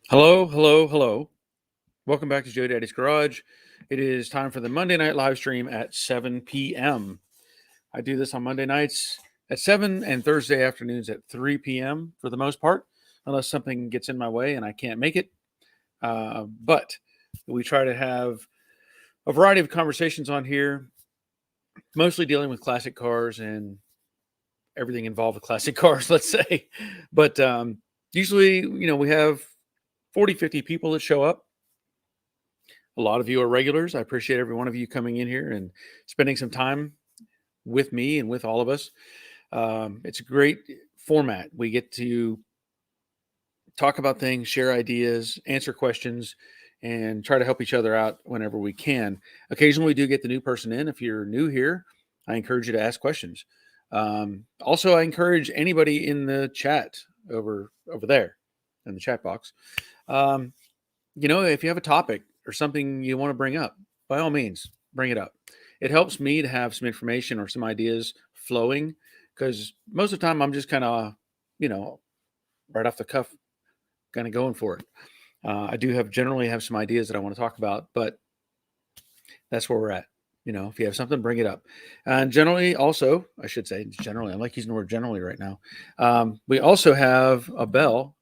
Hello, hello, hello. Welcome back to Joe Daddy's Garage. It is time for the Monday night live stream at 7 p.m. I do this on Monday nights at 7 and Thursday afternoons at 3 p.m. for the most part, unless something gets in my way and I can't make it. But we try to have a variety of conversations on here, mostly dealing with classic cars and everything involved with classic cars, let's say. But usually, we have 40, 50 people that show up. A lot of you are regulars. I appreciate every one of you coming in here and spending some time with me and with all of us. It's a great format. We get to talk about things, share ideas, answer questions, and try to help each other out whenever we can. Occasionally, we do get the new person in. If you're new here, I encourage you to ask questions. Also, I encourage anybody in the chat over there in the chat box. If you have a topic or something you want to bring up, by all means, bring it up. It helps me to have some information or some ideas flowing because most of the time I'm just kind of, right off the cuff, kind of going for it. I do generally have some ideas that I want to talk about, but that's where we're at. If you have something, bring it up. And generally, also, I should say, generally, I'm like using the word generally right now. We also have a bell.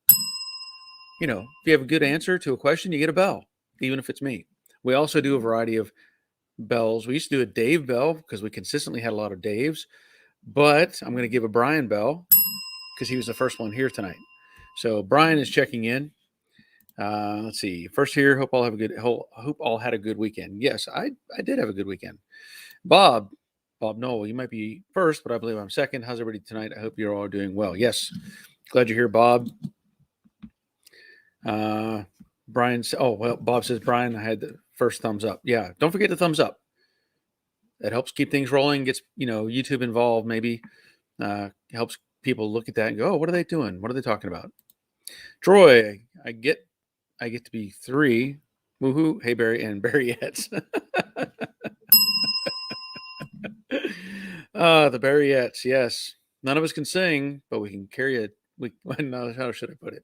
If you have a good answer to a question, you get a bell, even if it's me. We also do a variety of bells. We used to do a Dave bell because we consistently had a lot of Daves, but I'm going to give a Brian bell because he was the first one here tonight. So Brian is checking in. Let's see. First here. Hope all had a good weekend. Yes, I did have a good weekend. Bob Noel, you might be first, but I believe I'm second. How's everybody tonight? I hope you're all doing well. Yes, glad you're here, Bob. Brian. Oh well, Bob says Brian. I had the first thumbs up. Yeah, don't forget the thumbs up. That helps keep things rolling. Gets YouTube involved. Maybe helps people look at that and go, "Oh, what are they doing? What are they talking about?" Troy, I get to be 3. Woohoo! Hey Barry and Barryettes. The Barryettes. Yes, none of us can sing, but we can carry it. No, how should I put it?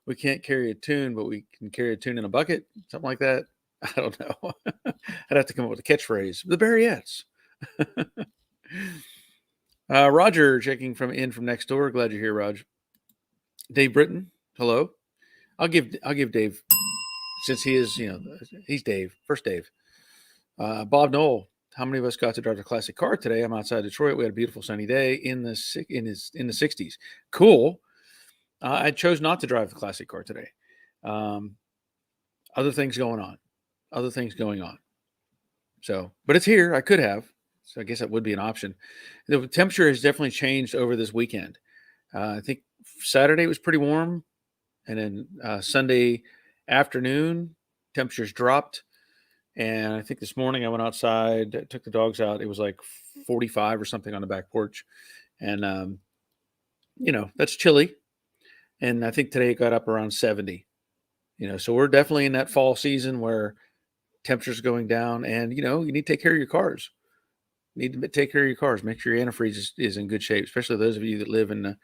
We can't carry a tune, but we can carry a tune in a bucket, something like that. I don't know. I'd have to come up with a catchphrase. The Barryettes. Roger checking from next door. Glad you're here, Raj. Dave Britton, hello. I'll give Dave, since he is, he's Dave, first Dave. Bob Knoll, how many of us got to drive a classic car today? I'm outside Detroit. We had a beautiful sunny day in the 60s. Cool. I chose not to drive the classic car today. Other things going on. So, but it's here. I could have. So I guess that would be an option. The temperature has definitely changed over this weekend. I think Saturday was pretty warm, and then Sunday afternoon temperatures dropped. And I think this morning I went outside, took the dogs out. It was like 45 or something on the back porch, and that's chilly. And I think today it got up around 70. So we're definitely in that fall season where temperatures are going down, and you need to take care of your cars. Make sure your antifreeze is in good shape, especially those of you that live in the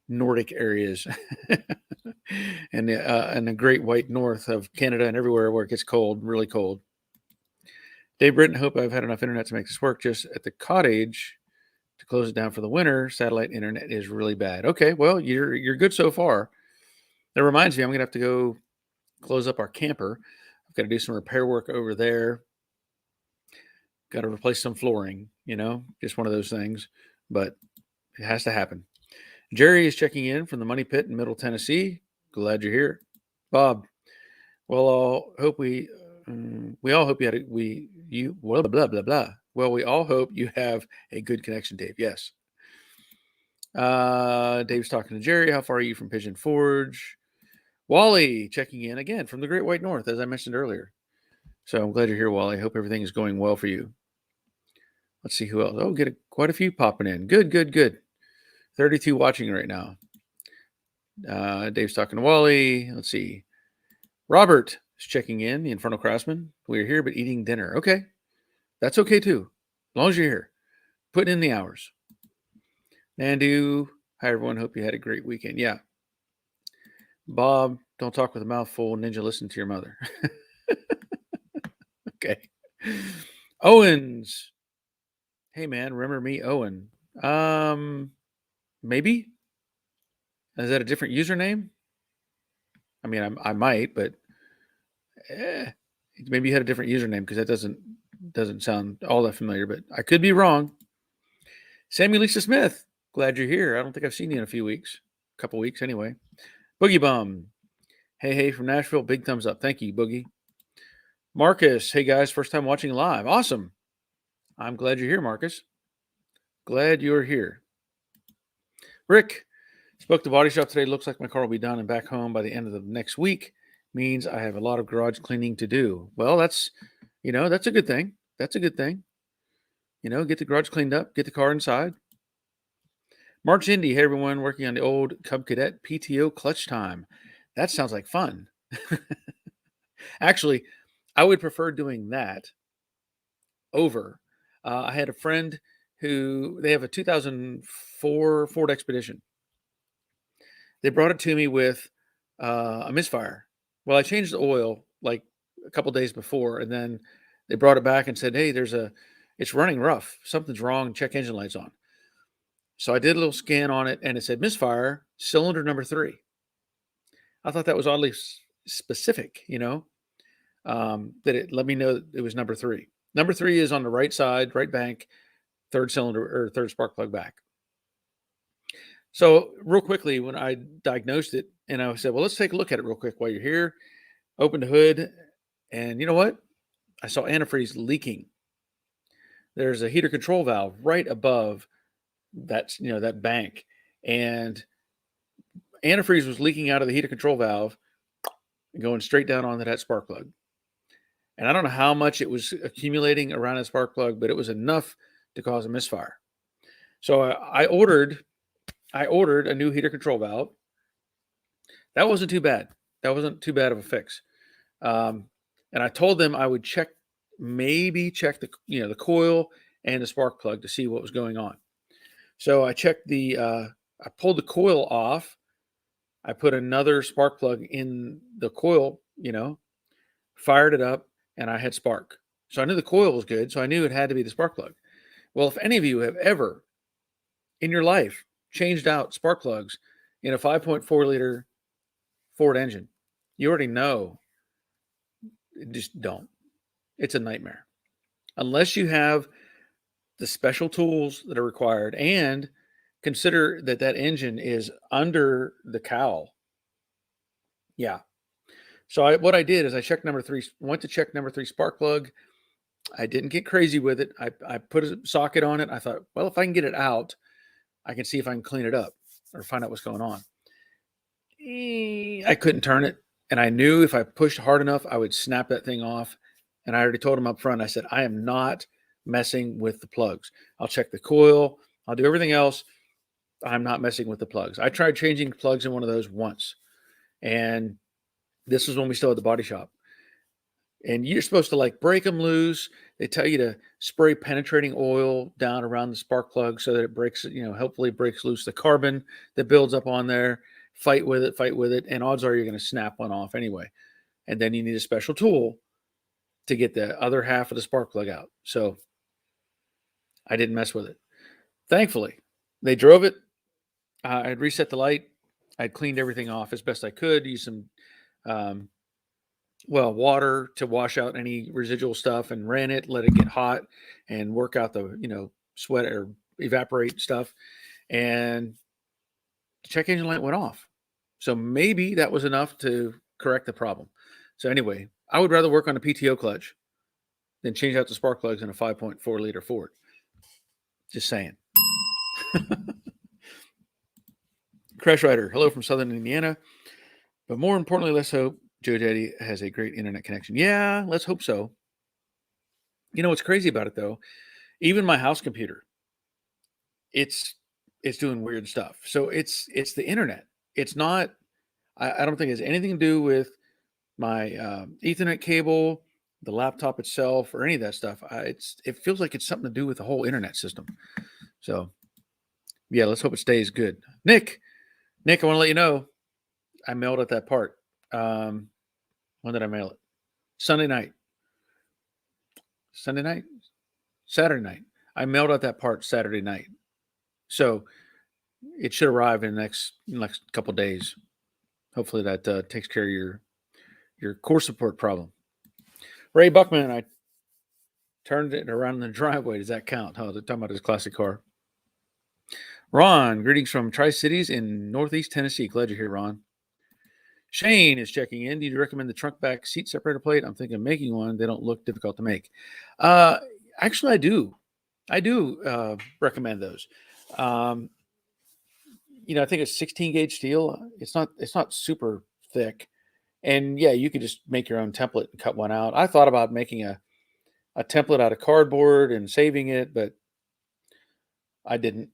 Nordic areas and the great white north of Canada and everywhere where it gets cold, really cold. Dave Britton, hope I've had enough internet to make this work. Just at the cottage to close it down for the winter, satellite internet is really bad. Okay, well, you're good so far. That reminds me, I'm gonna have to go close up our camper. I've got to do some repair work over there. Got to replace some flooring, just one of those things, but it has to happen. Jerry is checking in from the Money Pit in Middle Tennessee. Glad you're here. Bob, well, I hope we all hope blah, blah, blah, blah. Well, we all hope you have a good connection, Dave. Yes. Dave's talking to Jerry. How far are you from Pigeon Forge? Wally checking in again from the Great White North, as I mentioned earlier. So I'm glad you're here, Wally. I hope everything is going well for you. Let's see who else. Oh, quite a few popping in. Good. 32 watching right now. Dave's talking to Wally. Let's see. Robert is checking in, the Infernal Craftsman. We're here, but eating dinner. Okay. That's okay, too. As long as you're here. Putting in the hours. Nandu. Hi, everyone. Hope you had a great weekend. Yeah. Bob, don't talk with a mouth full. Ninja, listen to your mother. Okay. Owens. Hey, man, remember me, Owen? Maybe. Is that a different username? I mean, I might, but maybe you had a different username because that doesn't sound all that familiar. But I could be wrong. Sammy Lisa Smith, glad you're here. I don't think I've seen you in a few weeks, a couple weeks anyway. Boogie Bum, hey from Nashville, big thumbs up. Thank you, Boogie. Marcus, hey guys, first time watching live. Awesome. I'm glad you're here, Marcus. Glad you're here. Rick, spoke to Body Shop today. Looks like my car will be done and back home by the end of the next week. Means I have a lot of garage cleaning to do. Well, that's a good thing. That's a good thing. Get the garage cleaned up, get the car inside. March Indy, hey everyone, working on the old Cub Cadet PTO clutch time. That sounds like fun. Actually, I would prefer doing that over. I had a friend who they have a 2004 Ford Expedition. They brought it to me with a misfire. Well, I changed the oil like a couple days before, and then they brought it back and said, "Hey, it's running rough. Something's wrong. Check engine lights on." So I did a little scan on it, and it said misfire, cylinder number 3. I thought that was oddly specific, that it let me know it was number 3. Number 3 is on the right side, right bank, third cylinder or third spark plug back. So real quickly, when I diagnosed it, and I said, well, let's take a look at it real quick while you're here. Opened the hood, and you know what? I saw antifreeze leaking. There's a heater control valve right above that bank, and antifreeze was leaking out of the heater control valve and going straight down onto that spark plug. And I don't know how much it was accumulating around that spark plug, but it was enough to cause a misfire. So I ordered a new heater control valve. That wasn't too bad. That wasn't too bad of a fix. And I told them I would check the coil and the spark plug to see what was going on. So I checked I pulled the coil off. I put another spark plug in the coil, fired it up, and I had spark. So I knew the coil was good. So I knew it had to be the spark plug. Well, if any of you have ever in your life changed out spark plugs in a 5.4 liter Ford engine, you already know. Just don't. It's a nightmare. Unless you have the special tools that are required, and consider that engine is under the cowl. Yeah. So what I did is I checked number 3, went to check number 3 spark plug. I didn't get crazy with it. I put a socket on it. I thought, well, if I can get it out, I can see if I can clean it up or find out what's going on. I couldn't turn it. And I knew if I pushed hard enough, I would snap that thing off. And I already told him up front, I said, I am not messing with the plugs. I'll check the coil. I'll do everything else. I'm not messing with the plugs. I tried changing plugs in one of those once. And this was when we still had the body shop. And you're supposed to break them loose. They tell you to spray penetrating oil down around the spark plug so that it breaks, hopefully breaks loose the carbon that builds up on there. Fight with it. And odds are you're going to snap one off anyway. And then you need a special tool to get the other half of the spark plug out. So I didn't mess with it. Thankfully, they drove it. I'd reset the light. I'd cleaned everything off as best I could. Use some, water to wash out any residual stuff, and ran it, let it get hot and work out the, sweat or evaporate stuff. And the check engine light went off. So maybe that was enough to correct the problem. So anyway, I would rather work on a PTO clutch than change out the spark plugs in a 5.4 liter Ford. Just saying. Crash Rider, hello from Southern Indiana. But more importantly, let's hope Joe Daddy has a great internet connection. Yeah, let's hope so. What's crazy about it though, even my house computer, it's doing weird stuff. So it's the internet. It's not, I don't think it has anything to do with my Ethernet cable, the laptop itself, or any of that stuff. It feels like it's something to do with the whole internet system. So yeah, let's hope it stays good. Nick, I want to let you know, I mailed out that part. When did I mail it? Sunday night. Sunday night? Saturday night. I mailed out that part Saturday night. So it should arrive in the next couple days. Hopefully that takes care of your core support problem. Ray Buckman, I turned it around in the driveway. Does that count? Oh, they're talking about his classic car. Ron, greetings from Tri-Cities in Northeast Tennessee. Glad you're here, Ron. Shane is checking in. Do you recommend the trunk back seat separator plate? I'm thinking of making one. They don't look difficult to make. Actually, I do. I do recommend those. I think it's 16 gauge steel. It's not super thick. And yeah, you could just make your own template and cut one out. I thought about making a template out of cardboard and saving it, but I didn't.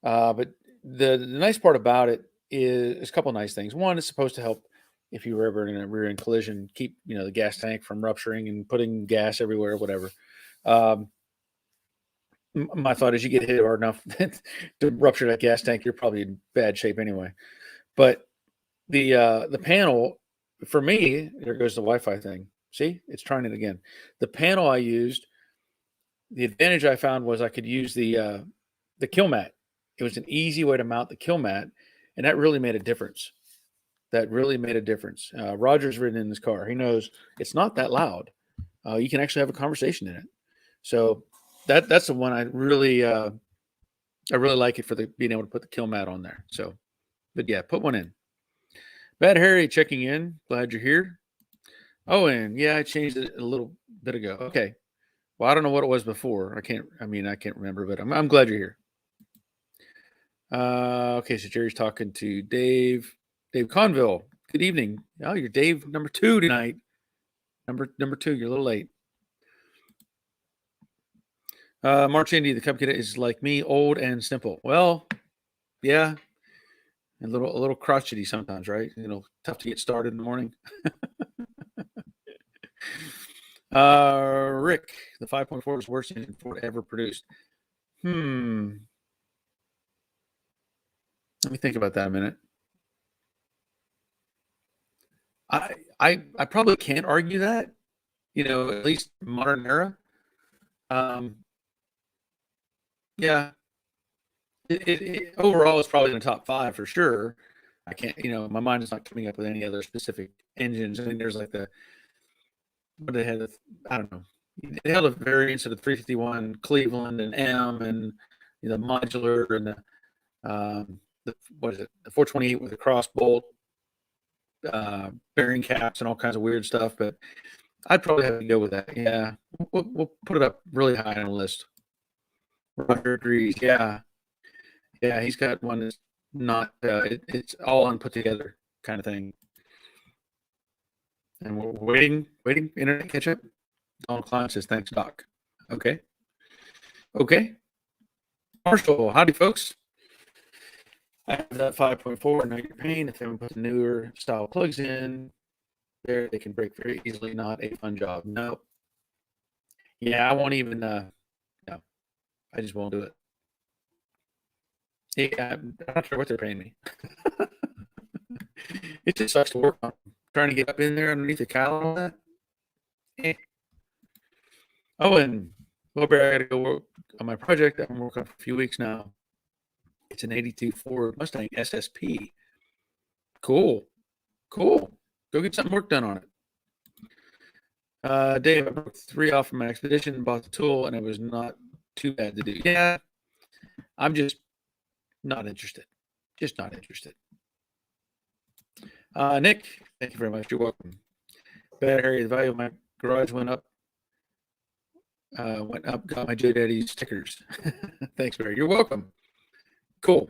But the nice part about it is a couple of nice things. One, it's supposed to help if you were ever in a rear end collision, keep the gas tank from rupturing and putting gas everywhere, whatever. My thought is you get hit hard enough to rupture that gas tank, you're probably in bad shape anyway. But the panel, for me, there goes the Wi-Fi thing. See, it's trying it again. The panel I used, the advantage I found was I could use the kill mat. It was an easy way to mount the kill mat, and that really made a difference. Roger's ridden in this car. He knows it's not that loud. You can actually have a conversation in it. So that's the one I really like it for being able to put the kill mat on there. So, but yeah, put one in. Bad Harry checking in. Glad you're here. Oh, and yeah, I changed it a little bit ago. Okay. Well, I don't know what it was before. I can't remember, but I'm glad you're here. Okay, so Jerry's talking to Dave Conville. Good evening. Oh, you're Dave number 2 tonight. Number 2, you're a little late. March Indy, the Cupcake is like me, old and simple. Well, yeah, and a little crotchety sometimes, right? Tough to get started in the morning. Rick, the 5.4 is worst engine Ford ever produced. Let me think about that a minute. I probably can't argue that, at least modern era. Yeah, it overall is probably in the top 5 for sure. I can't, my mind is not coming up with any other specific engines. I mean, there's like what they had, I don't know. They had a variance of the 351 Cleveland and M and the modular and the what is it, the 428 with the cross bolt bearing caps and all kinds of weird stuff. But I'd probably have to go with that. Yeah, we'll put it up really high on the list. Roger agrees. Yeah, he's got one that's not. It's all unput together kind of thing. And we're waiting. Internet catch up. Donald Klein says, "Thanks, Doc." Okay. Marshall, howdy, folks. I have that 5.4. Know your pain. If they haven't put the newer style plugs in there, they can break very easily. Not a fun job. No. Yeah, I won't even. No, I just won't do it. Yeah, I'm not sure what they're paying me. It just sucks to work on. Trying to get up in there underneath the cowl and all that. Oh, and well, Bear, I got to go work on my project that I'm working on for a few weeks now. It's an 82 Ford Mustang SSP. Cool. Go get some work done on it. Dave, I broke 3 off from my expedition, bought the tool, and it was not too bad to do. Yeah, I'm just not interested. Nick, thank you very much. You're welcome. Bad Harry, the value of my garage went up. Got my J Daddy stickers. Thanks, Barry. You're welcome. Cool.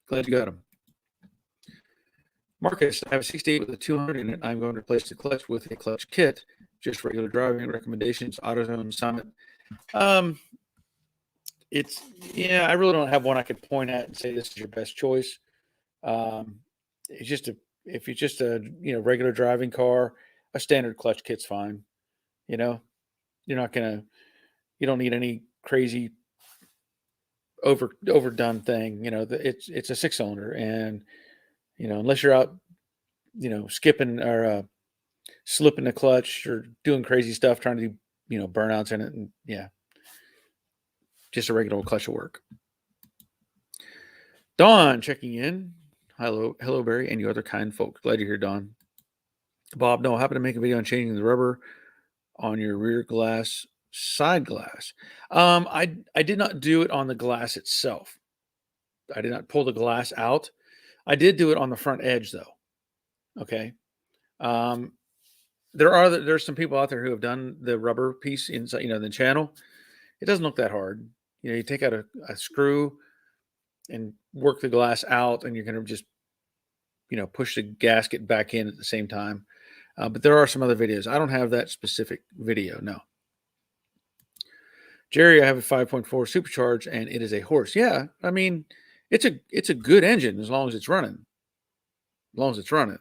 Glad you got them. Marcus, I have a 68 with a 200 in it. I'm going to replace the clutch with a clutch kit. Just regular driving recommendations. AutoZone Summit. I really don't have one I could point at and say this is your best choice. If it's just a regular driving car, a standard clutch kit's fine. You don't need any crazy overdone thing. It's a 6-cylinder, and unless you're out skipping or slipping the clutch or doing crazy stuff, trying to do, burnouts in it. And yeah, just a regular old clutch will work. Dawn checking in. Hello, Barry, and you other kind folk. Glad you're here, Dawn. Bob, no, I happened to make a video on changing the rubber on your rear glass, side glass. I did not do it on the glass itself. I did not pull the glass out. I did do it on the front edge, though. Okay. There's some people out there who have done the rubber piece inside, the channel. It doesn't look that hard. You take out a screw and work the glass out, and you're going to just, push the gasket back in at the same time. But there are some other videos. I don't have that specific video. No. Jerry, I have a 5.4 supercharged, and it is a horse. Yeah, I mean, it's a good engine as long as it's running. As long as it's running.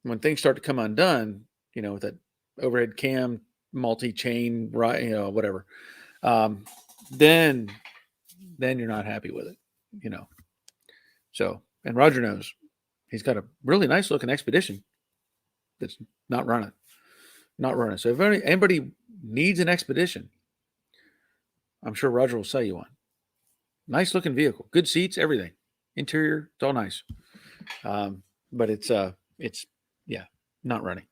When things start to come undone, with that overhead cam, multi-chain, right, whatever, then you're not happy with it, So, and Roger knows he's got a really nice looking Expedition that's not running. So if anybody needs an Expedition, I'm sure Roger will sell you one. Nice looking vehicle, good seats, everything, interior, it's all nice. But it's not running.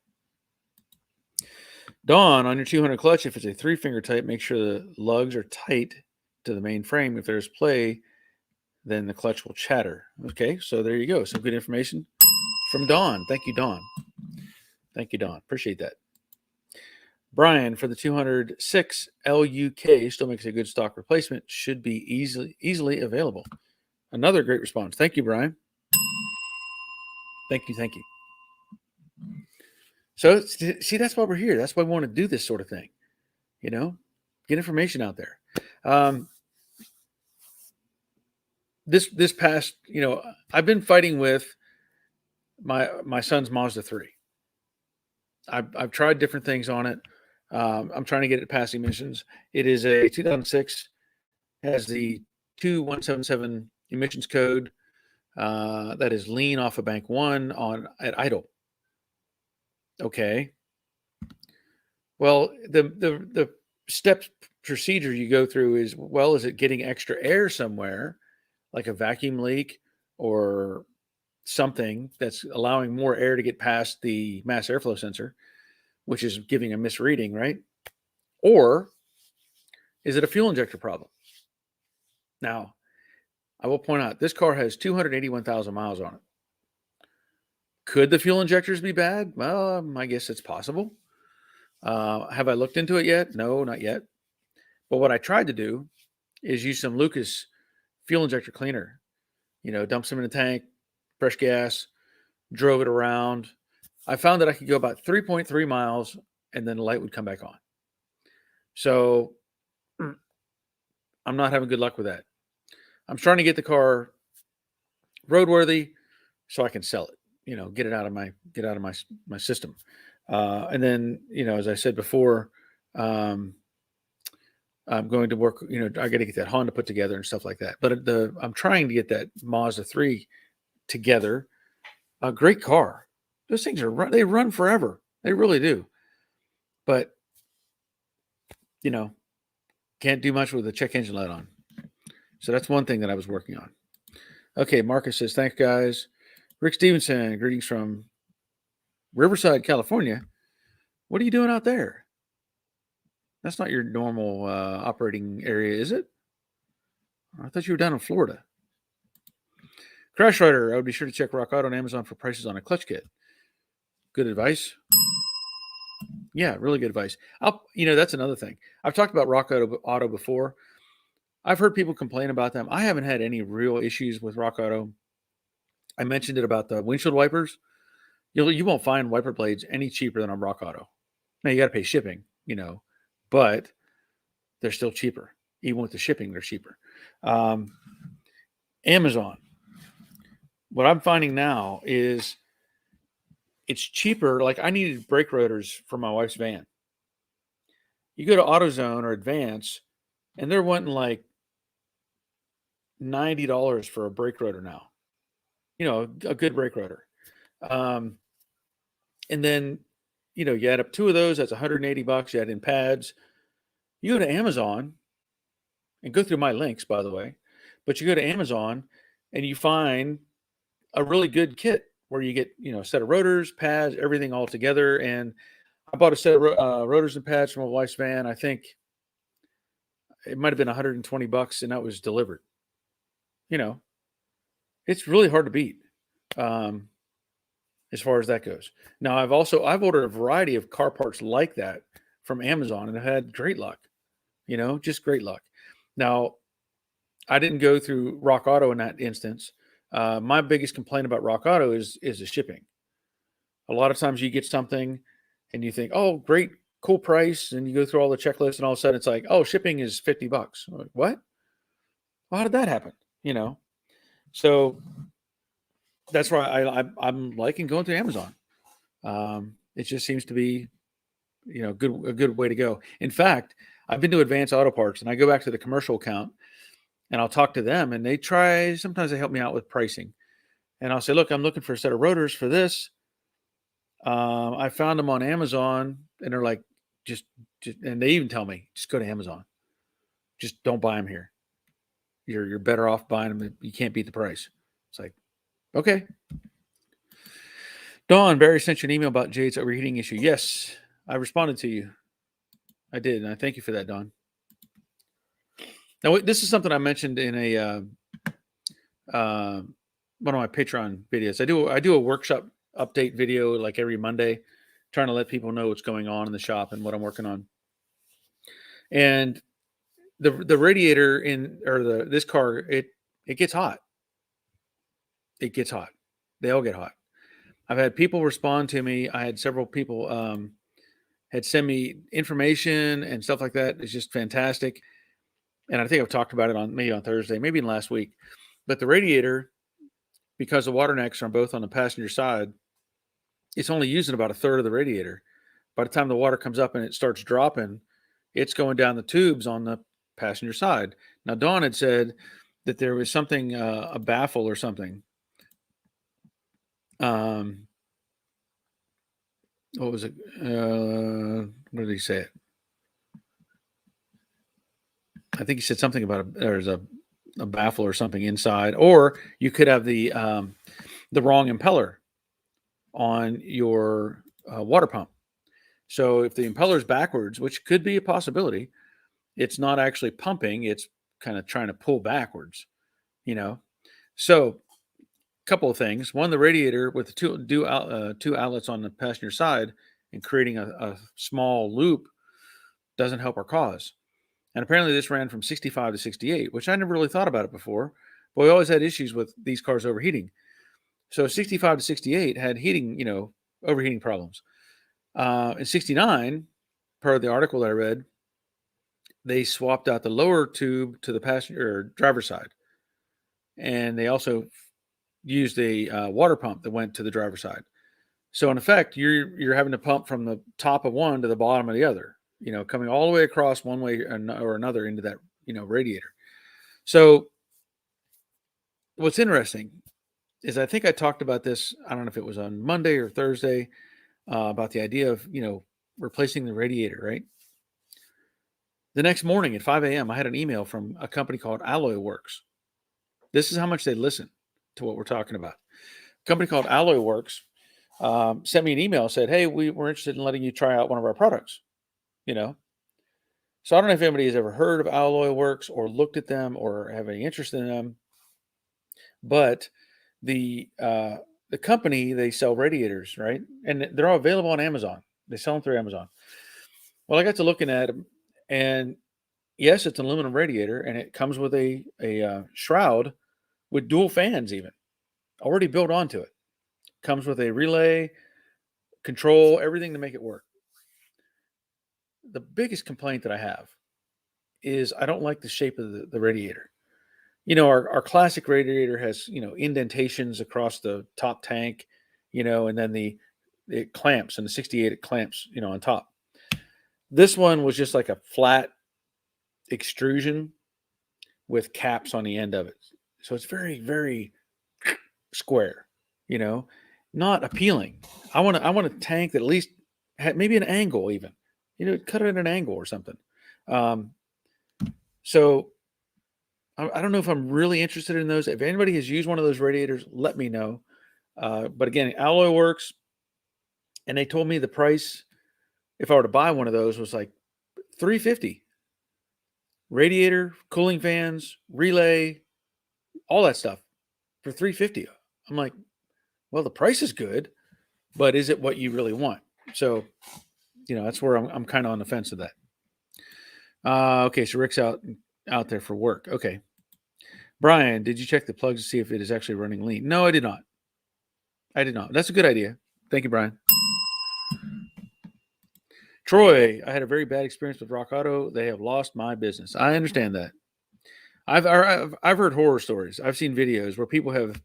Dawn, on your 200 clutch, if it's a 3-finger type, make sure the lugs are tight to the main frame. If there's play, then the clutch will chatter. Okay, so there you go. Some good information from Dawn. Thank you, Dawn. Appreciate that. Brian, for the 206 LUK, still makes a good stock replacement. Should be easily available. Another great response. Thank you, Brian. Thank you. So, see, that's why we're here. That's why we want to do this sort of thing. Get information out there. This past, I've been fighting with my son's Mazda 3. I've tried different things on it. I'm trying to get it past emissions. It is a 2006, has the 2177 emissions code. That is lean off of bank 1 at idle. Okay. Well, the step procedure you go through is it getting extra air somewhere, like a vacuum leak or something that's allowing more air to get past the mass airflow sensor, which is giving a misreading, right? Or is it a fuel injector problem? Now, I will point out this car has 281,000 miles on it. Could the fuel injectors be bad? Well, I guess it's possible. Have I looked into it yet? No, not yet. But what I tried to do is use some Lucas fuel injector cleaner. Dump some in the tank, fresh gas, drove it around. I found that I could go about 3.3 miles and then the light would come back on. So I'm not having good luck with that. I'm trying to get the car roadworthy so I can sell it. Get it out of my system. And then, as I said before, I'm going to work, I got to get that Honda put together and stuff like that. But I'm trying to get that Mazda 3 together. A great car. Those things they run forever. They really do. But, can't do much with the check engine light on. So that's one thing that I was working on. Okay, Marcus says, thanks, guys. Rick Stevenson, greetings from Riverside, California. What are you doing out there? That's not your normal operating area, is it? I thought you were down in Florida. Crash Rider, I would be sure to check Rock Auto and Amazon for prices on a clutch kit. Good advice. Yeah, really good advice. That's another thing. I've talked about Rock Auto before. I've heard people complain about them. I haven't had any real issues with Rock Auto. I mentioned it about the windshield wipers. You won't find wiper blades any cheaper than on Rock Auto. Now you got to pay shipping, but they're still cheaper. Even with the shipping, they're cheaper. Amazon. What I'm finding now is it's cheaper. Like I needed brake rotors for my wife's van. You go to AutoZone or Advance, and they're wanting like $90 for a brake rotor now. A good brake rotor. Um, and then, you add up two of those, that's $180. You add in pads. You go to Amazon and go through my links, by the way, but you go to Amazon and you find a really good kit where you get, a set of rotors, pads, everything all together. And I bought a set of rotors and pads from my wife's van. I think it might have been $120 and that was delivered. You know, it's really hard to beat. Um, as far as that goes. Now I've ordered a variety of car parts like that from Amazon and I've had great luck, just great luck. Now, I didn't go through Rock Auto in that instance. My biggest complaint about Rock Auto is the shipping. A lot of times you get something and you think, oh, great, cool price, and you go through all the checklists, and all of a sudden it's like, oh, shipping is $50. I'm like, what? Well, how did that happen? So that's why I'm liking going to Amazon. It just seems to be, a good way to go. In fact, I've been to Advanced Auto Parts, and I go back to the commercial account, and I'll talk to them, and sometimes they help me out with pricing. And I'll say, look, I'm looking for a set of rotors for this. I found them on Amazon, and they're like, just, and they even tell me, just go to Amazon. Just don't buy them here. You're better off buying them. You can't beat the price. It's like, okay. Dawn, Barry sent you an email about Jade's overheating issue. Yes, I responded to you. I did, and I thank you for that, Dawn. Now, this is something I mentioned in a one of my Patreon videos. I do a workshop update video like every Monday, trying to let people know what's going on in the shop and what I'm working on. And the radiator this car, it gets hot. It gets hot. They all get hot. I've had people respond to me. I had several people had sent me information and stuff like that. It's just fantastic. And I think I've talked about it maybe on Thursday, maybe in last week. But the radiator, because the water necks are both on the passenger side, it's only using about a third of the radiator. By the time the water comes up and it starts dropping, it's going down the tubes on the passenger side. Now, Dawn had said that there was something, a baffle or something. What was it? What did he say? I think he said something about there's a baffle or something inside, or you could have the wrong impeller on your water pump. So if the impeller is backwards, which could be a possibility, it's not actually pumping; it's kind of trying to pull backwards. So a couple of things. One, the radiator with the two outlets on the passenger side and creating a small loop doesn't help our cause. And apparently this ran from 65 to 68, which I never really thought about it before. But we always had issues with these cars overheating. So 65 to 68 had heating, overheating problems. In 69, per the article that I read, they swapped out the lower tube to the passenger or driver's side. And they also used a water pump that went to the driver's side. So in effect, you're having to pump from the top of one to the bottom of the other. Coming all the way across one way or another into that, radiator. So what's interesting is I think I talked about this, I don't know if it was on Monday or Thursday, about the idea of, replacing the radiator, right? The next morning at 5 a.m., I had an email from a company called Alloy Works. This is how much they listen to what we're talking about. A company called Alloy Works sent me an email, said, hey, we're interested in letting you try out one of our products. So I don't know if anybody has ever heard of Alloy Works or looked at them or have any interest in them, but the company, they sell radiators, right? And they're all available on Amazon. They sell them through Amazon. Well, I got to looking at them, and yes, it's an aluminum radiator, and it comes with a shroud with dual fans, even already built onto it. Comes with a relay, control, everything to make it work. The biggest complaint that I have is I don't like the shape of the radiator. Our classic radiator has, indentations across the top tank, and then it clamps, and the 68, it clamps, on top. This one was just like a flat extrusion with caps on the end of it. So it's very, very square, not appealing. I want a tank that at least had maybe an angle even, cut it at an angle or something. Um, so I don't know if I'm really interested in those. If anybody has used one of those radiators, let me know. But again, Alloy Works, and they told me the price if I were to buy one of those was like $350. Radiator, cooling fans, relay, all that stuff for $350. I'm like, well, the price is good, but is it what you really want? So, that's where I'm kind of on the fence with that. Okay, so Rick's out there for work. Okay. Brian, did you check the plugs to see if it is actually running lean? No, I did not. That's a good idea. Thank you, Brian. Troy, I had a very bad experience with Rock Auto. They have lost my business. I understand that. I've heard horror stories. I've seen videos where people have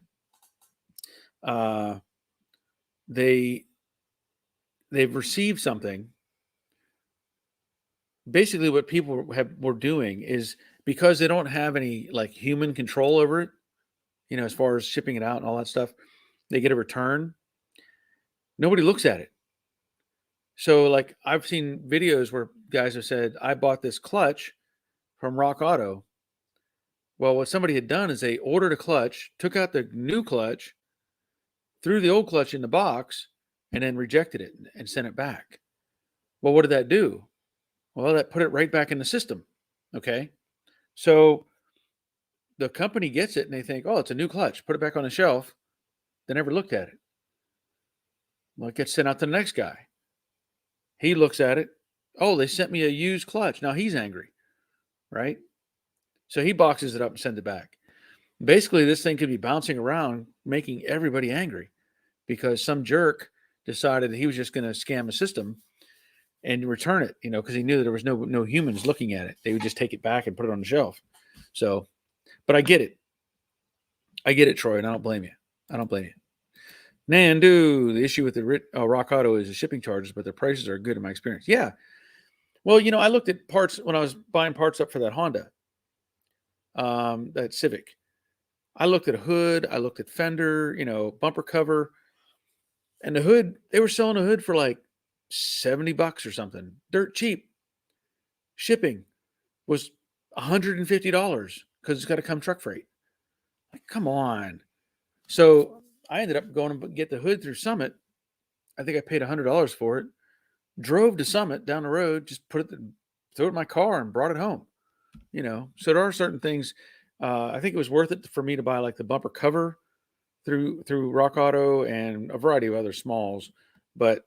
they've received something. Basically, what people were doing is because they don't have any like human control over it, as far as shipping it out and all that stuff, they get a return. Nobody looks at it. So, like, I've seen videos where guys have said, I bought this clutch from Rock Auto. Well, what somebody had done is they ordered a clutch, took out the new clutch, threw the old clutch in the box, and then rejected it and sent it back. Well, what did that do? Well, that put it right back in the system. Okay. So the company gets it and they think, oh, it's a new clutch, put it back on the shelf. They never looked at it. Well, it gets sent out to the next guy. He looks at it. Oh, they sent me a used clutch. Now he's angry, right? So he boxes it up and sends it back. Basically, this thing could be bouncing around, making everybody angry because some jerk decided that he was just going to scam the system and return it, because he knew that there was no humans looking at it. They would just take it back and put it on the shelf. So, but I get it, Troy, and I don't blame you. Nandu, the issue with the Rock Auto is the shipping charges, but the prices are good in my experience. Yeah. Well, I looked at parts when I was buying parts up for that Honda, that Civic. I looked at a hood, I looked at fender, bumper cover, and the hood, they were selling a hood for like $70 or something, dirt cheap. Shipping was $150 because it's got to come truck freight. Like, come on. So I ended up going to get the hood through Summit. I think I paid $100 for it. Drove to Summit down the road, just threw it in my car and brought it home. So there are certain things. I think it was worth it for me to buy like the bumper cover through Rock Auto and a variety of other smalls, but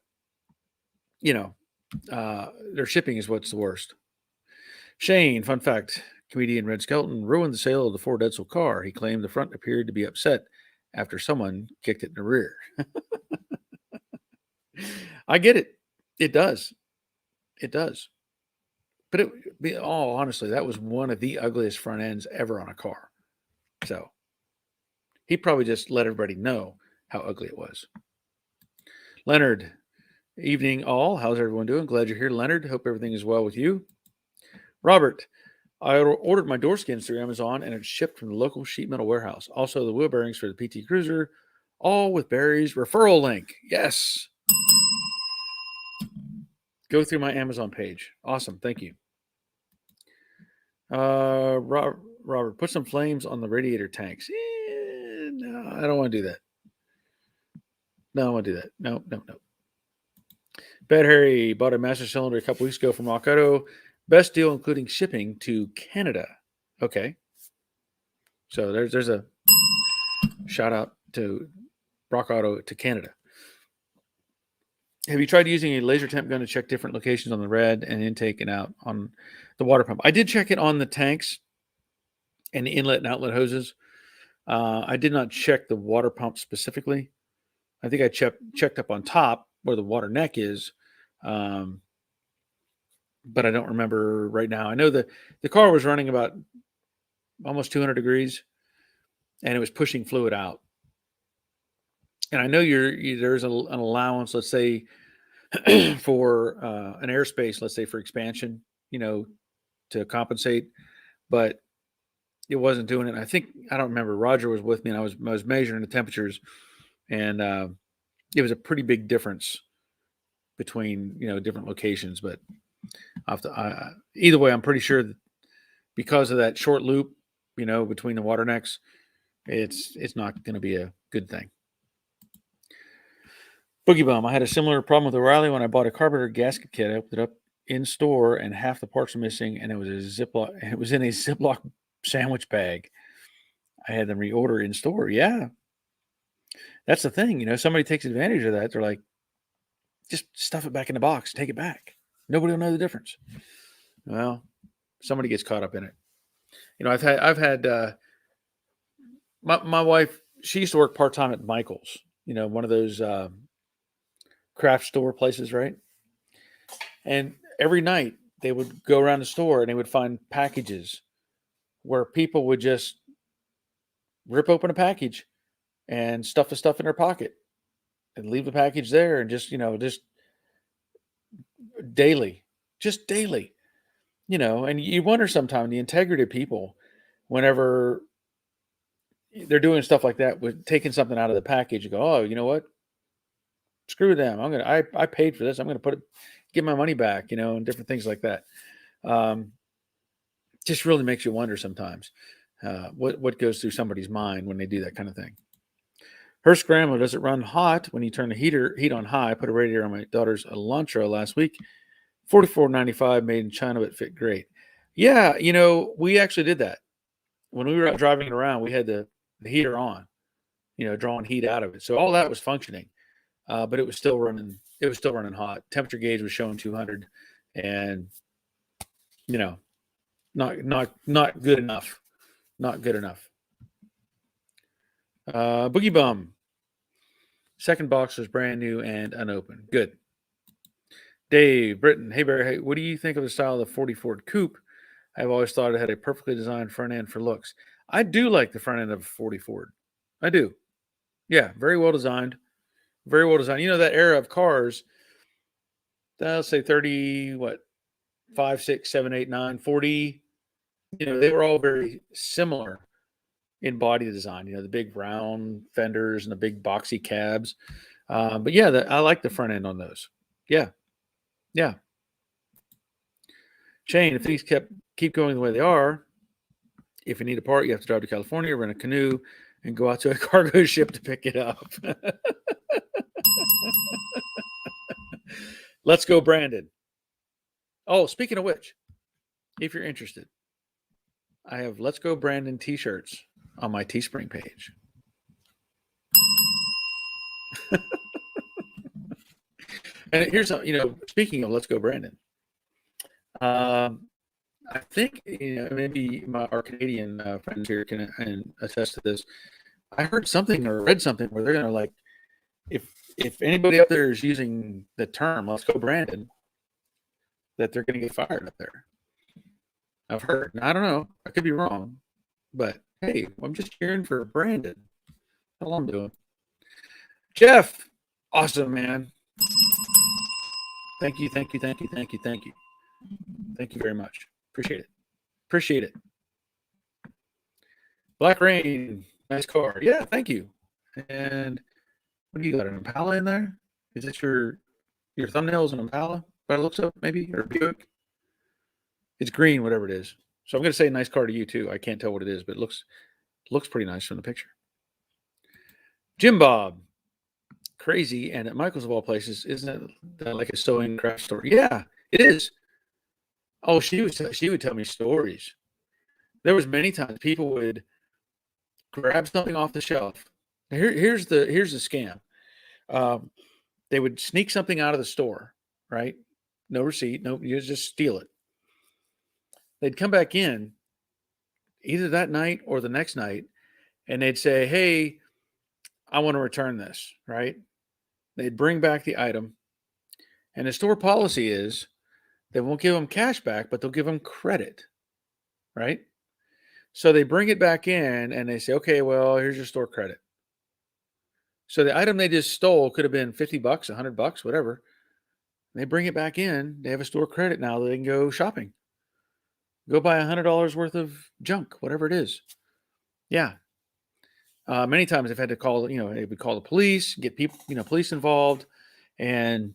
their shipping is what's the worst. Shane, fun fact: comedian Red Skelton ruined the sale of the Ford Edsel car. He claimed the front appeared to be upset after someone kicked it in the rear. I get it. It does. But honestly, that was one of the ugliest front ends ever on a car. So he probably just let everybody know how ugly it was. Leonard, evening all. How's everyone doing? Glad you're here, Leonard. Hope everything is well with you. Robert, I ordered my door skins through Amazon and it's shipped from the local sheet metal warehouse. Also, the wheel bearings for the PT Cruiser, all with Barry's referral link. Yes. Go through my Amazon page. Awesome. Thank you. Robert, put some flames on the radiator tanks. No, I don't want to do that. No. Bad Harry bought a master cylinder a couple weeks ago from Rock Auto. Best deal, including shipping to Canada. Okay. So there's a shout out to Rock Auto to Canada. Have you tried using a laser temp gun to check different locations on the red and intake and out on the water pump? I did check it on the tanks and the inlet and outlet hoses. I did not check the water pump specifically. I think I checked up on top where the water neck is. But I don't remember right now. I know the car was running about almost 200 degrees and it was pushing fluid out. And I know there's an allowance, let's say, for an airspace, let's say for expansion, to compensate, but it wasn't doing it. I don't remember. Roger was with me and I was measuring the temperatures and it was a pretty big difference between different locations. But either way, I'm pretty sure that because of that short loop, between the water necks, it's not going to be a good thing. Boogie Bum, I had a similar problem with O'Reilly when I bought a carburetor gasket kit. I opened it up in store and half the parts were missing, and it was It was in a Ziploc sandwich bag. I had them reorder in store. Yeah, that's the thing. Somebody takes advantage of that. They're like, just stuff it back in the box, take it back. Nobody will know the difference. Well, somebody gets caught up in it. I've had my wife. She used to work part time at Michael's. One of those craft store places, right? And every night they would go around the store and they would find packages where people would just rip open a package and stuff the stuff in their pocket and leave the package there, and just daily, and you wonder sometimes the integrity of people whenever they're doing stuff like that, with taking something out of the package. You go, oh, you know what? Screw them. I paid for this. I'm gonna get my money back, and different things like that. Just really makes you wonder sometimes what goes through somebody's mind when they do that kind of thing. Her scrambler, does it run hot when you turn the heat on high? I put a radiator on my daughter's Elantra last week. $44.95, made in China, but fit great. Yeah, we actually did that. When we were out driving it around, we had the heater on, drawing heat out of it. So all that was functioning, but it was still running. It was still running hot. Temperature gauge was showing 200, and not good enough. Not good enough. Boogie Bum. Second box was brand new and unopened. Good. Dave Britton. Hey, Barry. Hey, what do you think of the style of the 40 Ford Coupe? I've always thought it had a perfectly designed front end for looks. I do like the front end of a 40 Ford. I do. Yeah, very well designed. Very well designed. That era of cars, I'll say 30, 5, 6, 7, 8, 9, 40. They were all very similar in body design. The big round fenders and the big boxy cabs. But yeah, I like the front end on those. Yeah. Yeah. Shane, if things keep going the way they are, if you need a part, you have to drive to California, rent a canoe, and go out to a cargo ship to pick it up. Let's go, Brandon. Oh, speaking of which, if you're interested, I have Let's Go Brandon t-shirts on my Teespring page. And here's speaking of Let's Go Brandon, I think maybe our Canadian friends here can attest to this. I heard something or read something where they're gonna, like, if anybody up there is using the term "Let's Go Brandon," that they're gonna get fired up there. I've heard. Now, I don't know. I could be wrong, but hey, I'm just cheering for Brandon. That's all I'm doing. Jeff, awesome, man. Thank you. Thank you very much. Appreciate it. Black Rain, nice car. Yeah, thank you. And what do you got, an Impala in there? Is it your thumbnails an Impala? By the looks of it, maybe, or Buick? It's green, whatever it is. So I'm going to say nice car to you too. I can't tell what it is, but it looks pretty nice from the picture. Jim Bob, crazy, and at Michael's of all places, isn't it like a sewing craft store? Yeah, it is. Oh, she would tell me stories. There was many times people would grab something off the shelf. Here's the scam. They would sneak something out of the store, right? No receipt, no, you just steal it. They'd come back in either that night or the next night, and they'd say, "Hey, I want to return this," right? They'd bring back the item, and the store policy is they won't give them cash back, but they'll give them credit, right? So they bring it back in and they say, "Okay, well, here's your store credit." So the item they just stole could have been $50, $100, whatever. They bring it back in. They have a store credit now that they can go shopping. Go buy $100 worth of junk, whatever it is. Yeah. Many times they've had to call, they would call the police, get people, police involved. And,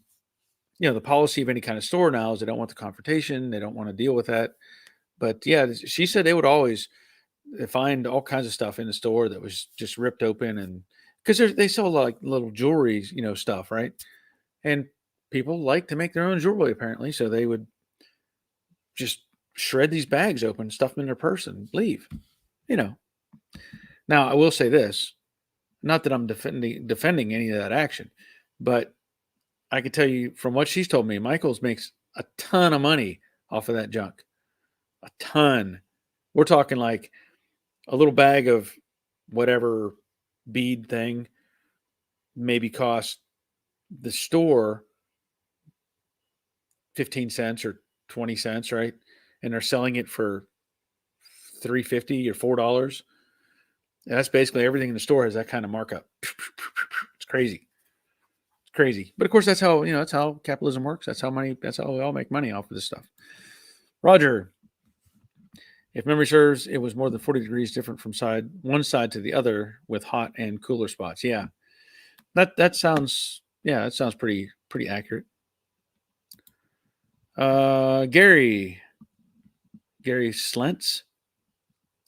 the policy of any kind of store now is they don't want the confrontation. They don't want to deal with that. But yeah, she said they would always find all kinds of stuff in the store that was just ripped open. And because they sell like little jewelry, stuff, right? And people like to make their own jewelry apparently. So they would just shred these bags open, stuff them in their purse and leave, you know. Now, I will say this, not that I'm defending any of that action, but I can tell you from what she's told me, Michaels makes a ton of money off of that junk. A ton. We're talking like a little bag of whatever bead thing maybe cost the store 15 cents or 20 cents, right? And they're selling it for $3.50 or $4. And that's basically everything in the store has that kind of markup. It's crazy. It's crazy. But of course, that's how capitalism works. That's how we all make money off of this stuff. Roger, if memory serves, it was more than 40 degrees different from one side to the other with hot and cooler spots. Yeah. That sounds pretty accurate. Gary Slentz.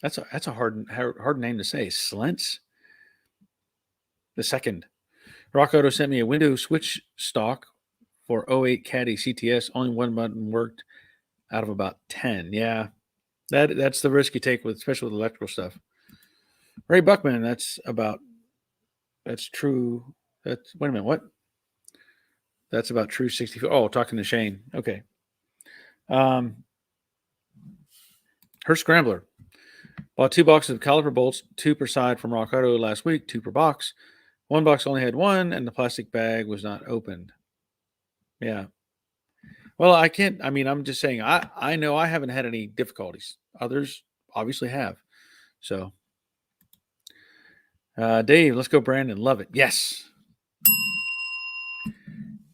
That's a hard name to say. Slentz. The second. Rock Auto sent me a window switch stock for 08 Caddy CTS. Only one button worked out of about 10. Yeah. That's the risk you take especially with electrical stuff. Ray Buckman, that's true. Wait a minute, what? That's about true 64. Oh, talking to Shane. Okay. Her Scrambler. Bought 2 boxes of caliper bolts, 2 per side from Rock Auto last week, 2 per box. One box only had 1, and the plastic bag was not opened. Yeah. Well, I'm just saying, I know I haven't had any difficulties. Others obviously have. So, Dave, let's go, Brandon. Love it. Yes.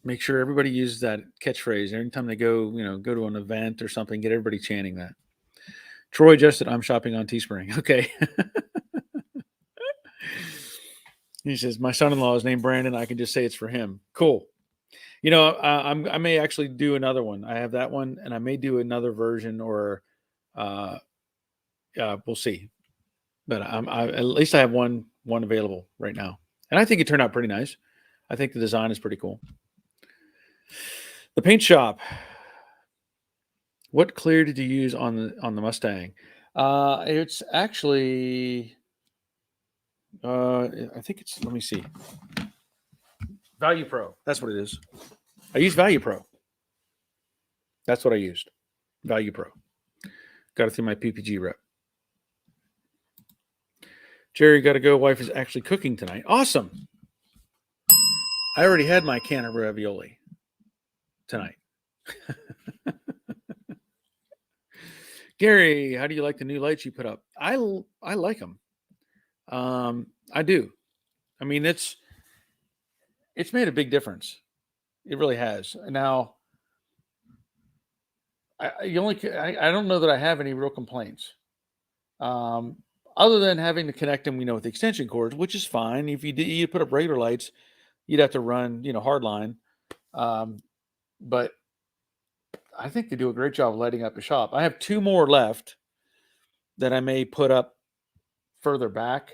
Make sure everybody uses that catchphrase. Anytime they go to an event or something, get everybody chanting that. Troy just said, I'm shopping on Teespring. Okay. He says, my son-in-law is named Brandon. I can just say it's for him. Cool. I may actually do another one. I have that one, and I may do another version, or we'll see. But at least I have one available right now, and I think it turned out pretty nice. I think the design is pretty cool. The paint shop. What clear did you use on the Mustang? It's actually, I think it's. Let me see. Value Pro. That's what it is. I use Value Pro. That's what I used. Value Pro. Got it through my PPG rep. Jerry, got to go. Wife is actually cooking tonight. Awesome. I already had my can of ravioli tonight. Gary, how do you like the new lights you put up? I like them. I do. I mean, it's made a big difference. It really has. Now, I don't know that I have any real complaints. Other than having to connect them, with the extension cords, which is fine. If you put up regular lights, you'd have to run, hardline. But I think they do a great job of lighting up the shop. I have 2 more left that I may put up further back.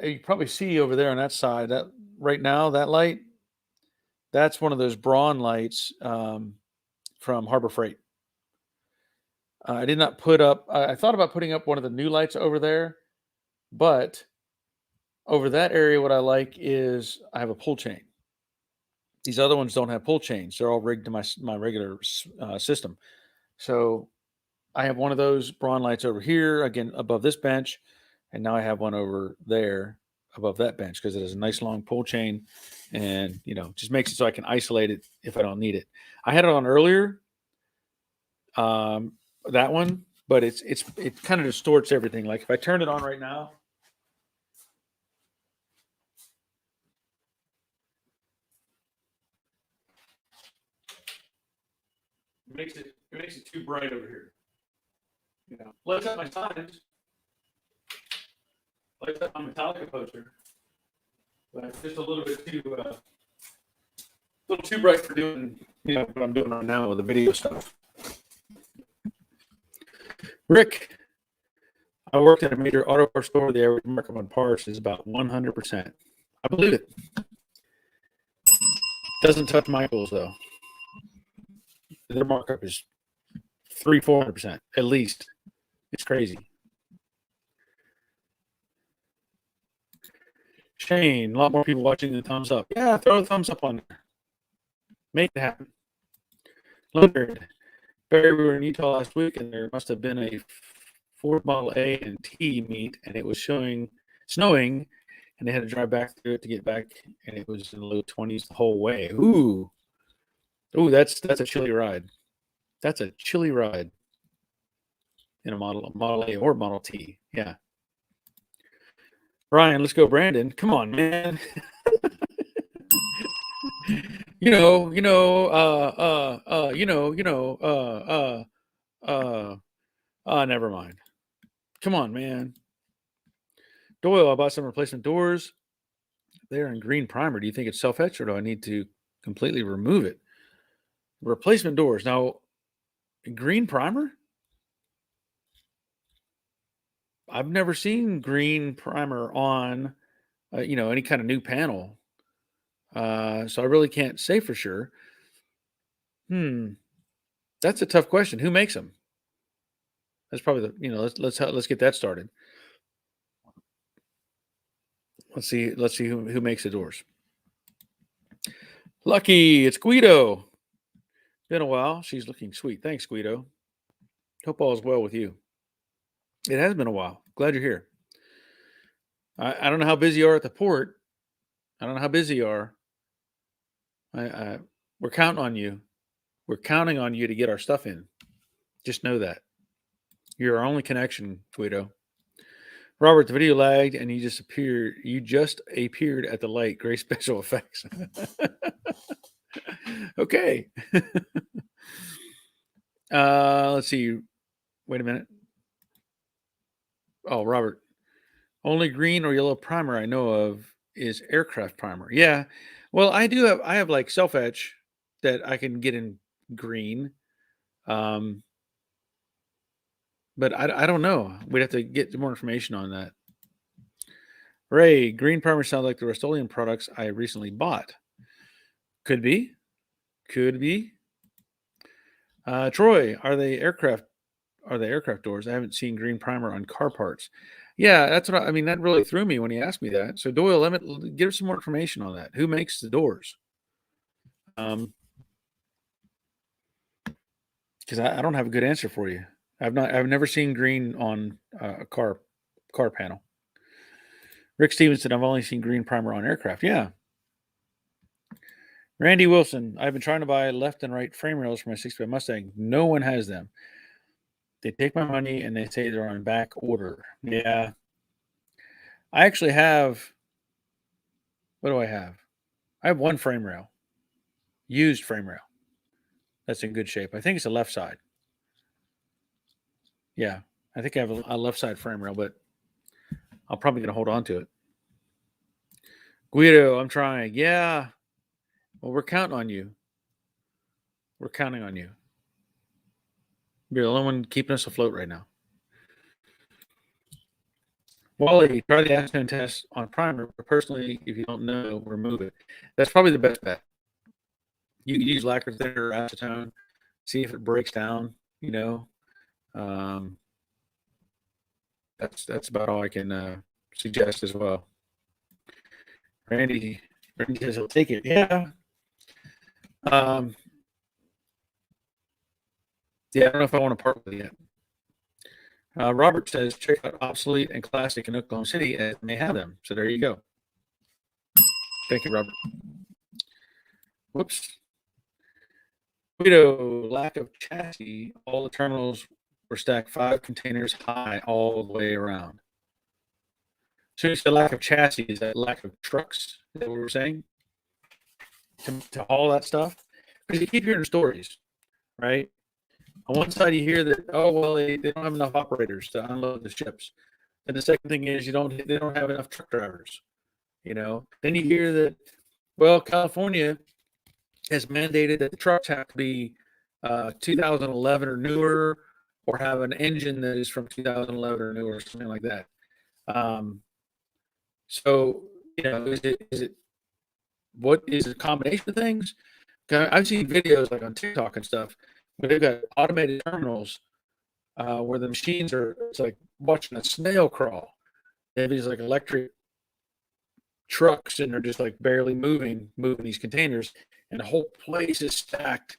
You probably see over there on that side that right now that light, that's one of those Braun lights from Harbor Freight. I did not put up. I thought about putting up one of the new lights over there, but over that area, what I like is I have a pull chain. These other ones don't have pull chains; they're all rigged to my regular system. So I have one of those Braun lights over here, again above this bench, and now I have one over there above that bench because it has a nice long pull chain, and just makes it so I can isolate it if I don't need it. I had it on earlier. That one, but it kind of distorts everything. Like if I turn it on right now, it makes it too bright over here. Lights up my signs. like that Metallica poster, but it's just a little too bright for doing what I'm doing right now with the video stuff. Rick, I worked at a major auto parts store. The average markup on parts is about 100%. I believe it. Doesn't touch Michael's though. Their markup is 300-400% at least. It's crazy. Shane, a lot more people watching than thumbs up. Yeah, throw a thumbs up on there. Make it happen. Leonard, Barry, we were in Utah last week, and there must have been a Ford Model A and T meet, and it was snowing, and they had to drive back through it to get back, and it was in the low 20s the whole way. Ooh, that's a chilly ride. That's a chilly ride in a Model A or Model T. Yeah. Ryan, let's go, Brandon. Come on, man. Never mind. Come on, man. Doyle, I bought some replacement doors. They're in green primer. Do you think it's self-etched or do I need to completely remove it? Replacement doors. Now, green primer? I've never seen green primer on, any kind of new panel. So I really can't say for sure. That's a tough question. Who makes them? That's probably let's get that started. Let's see who makes the doors. Lucky, it's Guido. Been a while. She's looking sweet. Thanks, Guido. Hope all is well with you. It has been a while. Glad you're here. I don't know how busy you are at the port. I don't know how busy you are. We're counting on you. We're counting on you to get our stuff in. Just know that. You're our only connection, Guido. Robert, the video lagged and you just appeared at the light. Great special effects. Okay. Let's see. Wait a minute. Oh, Robert. Only green or yellow primer I know of is aircraft primer. Yeah. Well, I have like self-etch that I can get in green. But I don't know. We'd have to get more information on that. Ray, green primer sounds like the Rust-Oleum products I recently bought. Could be. Troy, are they aircraft doors? I haven't seen green primer on car parts. Yeah, that's what I mean. That really threw me when he asked me that. So Doyle, let me give some more information on that. Who makes the doors? Because I don't have a good answer for you. I've never seen green on a car panel. Rick Stevenson, I've only seen green primer on aircraft. Yeah. Randy Wilson, I've been trying to buy left and right frame rails for my 65 Mustang. No one has them. They take my money and they say they're on back order. Yeah. I actually have, what do I have? I have one frame rail, used frame rail. That's in good shape. I think it's the left side. Yeah. I think I have a left side frame rail, but I'm probably going to hold on to it. Guido, I'm trying. Yeah. Well, we're counting on you. We're counting on you. You're the only one keeping us afloat right now. Wally, try the acetone test on primer, but personally, if you don't know, remove it. That's probably the best bet. You can use lacquer thinner or acetone, see if it breaks down, That's about all I can suggest as well. Randy says he'll take it. Yeah. Yeah, I don't know if I want to part with it yet. Robert says, check out Obsolete and Classic in Oklahoma City, and they have them. So there you go. Thank you, Robert. Whoops. Lack of chassis. All the terminals were stacked 5 containers high all the way around. So it's the lack of chassis. Is that lack of trucks? Is that what we're saying? To haul that stuff? Because you keep hearing stories, right? On one side, you hear that, they don't have enough operators to unload the ships. And the second thing is they don't have enough truck drivers. Then you hear that, well, California has mandated that the trucks have to be 2011 or newer, or have an engine that is from 2011 or newer, or something like that. So, is it what is a combination of things? I've seen videos like on TikTok and stuff where they've got automated terminals where the machines it's like watching a snail crawl. They have these like electric trucks, and they're just like barely moving these containers, and the whole place is stacked,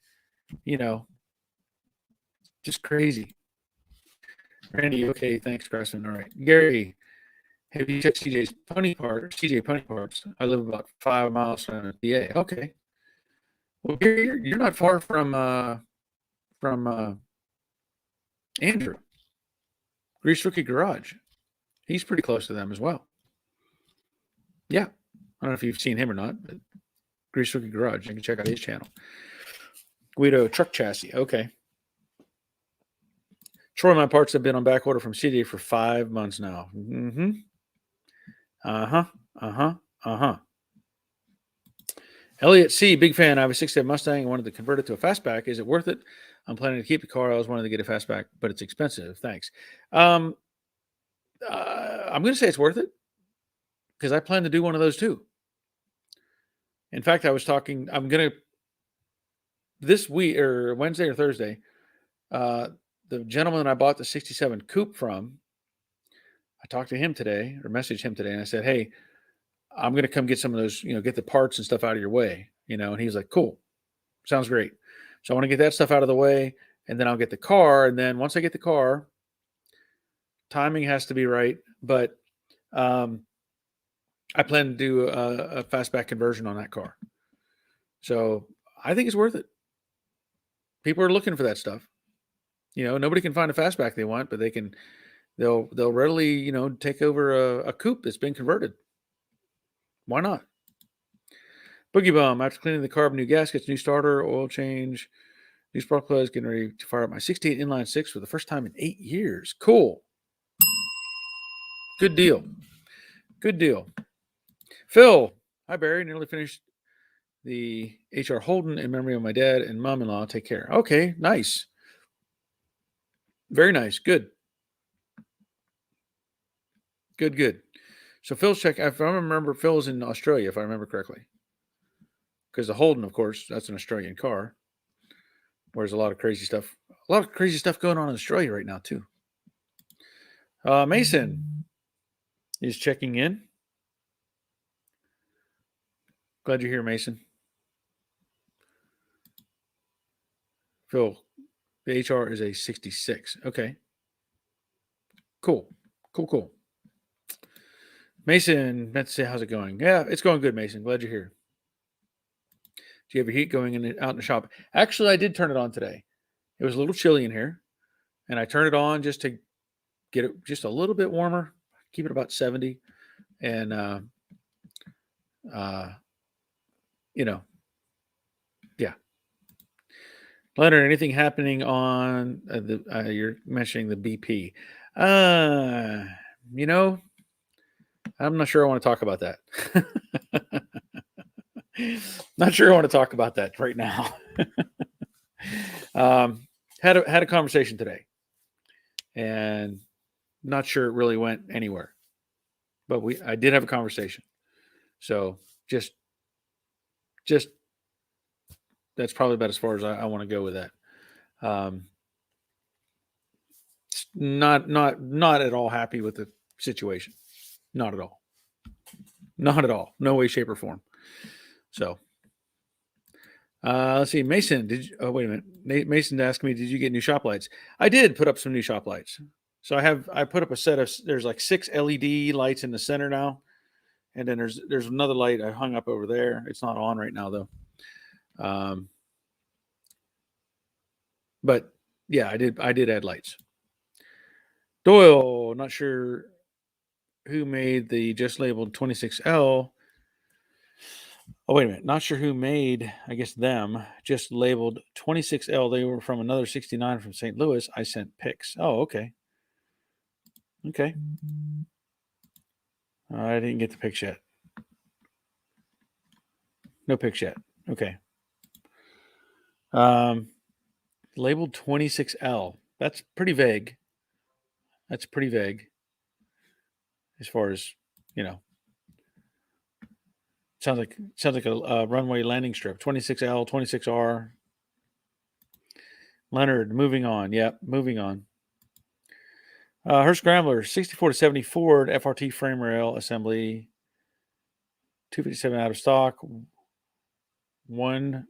just crazy. Randy, okay, thanks, Preston. All right. Gary, have you checked CJ Pony Parts? I live about 5 miles from PA. Okay. Well, Gary, you're not far from Andrew, Grease Rookie Garage. He's pretty close to them as well. Yeah. I don't know if you've seen him or not, but Grease Rookie Garage. You can check out his channel. Guido Truck Chassis. Okay. Troy, my parts have been on back order from CJ for 5 months now. Mm-hmm. Elliot C, big fan. I have a 67 Mustang and wanted to convert it to a fastback. Is it worth it? I'm planning to keep the car. I was wanting to get a fastback, but it's expensive. Thanks. I'm going to say it's worth it because I plan to do one of those too. In fact, I'm going to this week or Wednesday or Thursday, the gentleman I bought the 67 coupe from, I talked to him today or messaged him today, and I said, hey, I'm going to come get some of those, get the parts and stuff out of your way, and he's like, cool, sounds great. So I want to get that stuff out of the way, and then I'll get the car. And then once I get the car, timing has to be right. But I plan to do a fastback conversion on that car. So I think it's worth it. People are looking for that stuff. Nobody can find a fastback they want, but they'll readily, take over a coupe that's been converted. Why not? Boogie Bum, after cleaning the carb, new gaskets, new starter, oil change, new spark plugs, getting ready to fire up my 68 inline 6 for the first time in 8 years. Cool. Good deal. Phil, hi Barry, nearly finished the HR Holden in memory of my dad and mom-in-law. Take care. Okay, nice. Very nice. Good. So Phil's check. If I remember, Phil's in Australia, if I remember correctly. Because the Holden, of course, that's an Australian car. Whereas a lot of crazy stuff going on in Australia right now too. Mason is checking in. Glad you're here, Mason. Phil, the HR is a 66. Okay. Cool. Mason, meant to say, how's it going? Yeah, it's going good, Mason. Glad you're here. Do you have your heat going out in the shop? Actually, I did turn it on today. It was a little chilly in here, and I turned it on just to get it just a little bit warmer, keep it about 70. And, yeah. Leonard, anything happening on you're mentioning the BP? I'm not sure I want to talk about that. Not sure I want to talk about that right now. Had a conversation today, and not sure it really went anywhere. But I did have a conversation. So just that's probably about as far as I want to go with that. Not at all happy with the situation. Not at all. No way, shape, or form. So, let's see. Mason, wait a minute. Mason asked me, did you get new shop lights? I did put up some new shop lights. So I put up a set of, there's like 6 LED lights in the center now. And then there's another light I hung up over there. It's not on right now though. But yeah, I did add lights. Doyle, not sure who made the just labeled 26L. Oh, wait a minute. Not sure who made, I guess, them just labeled 26L. They were from another 69 from St. Louis. I sent pics. Oh, okay. Okay. I didn't get the pics yet. No pics yet. Okay. Labeled 26L. That's pretty vague. That's pretty vague as far as, you know. Sounds like a runway landing strip. 26L, 26R. Leonard, moving on. Yep, moving on. Her Scrambler, 64 to 70 Ford FRT frame rail assembly. 257 out of stock. One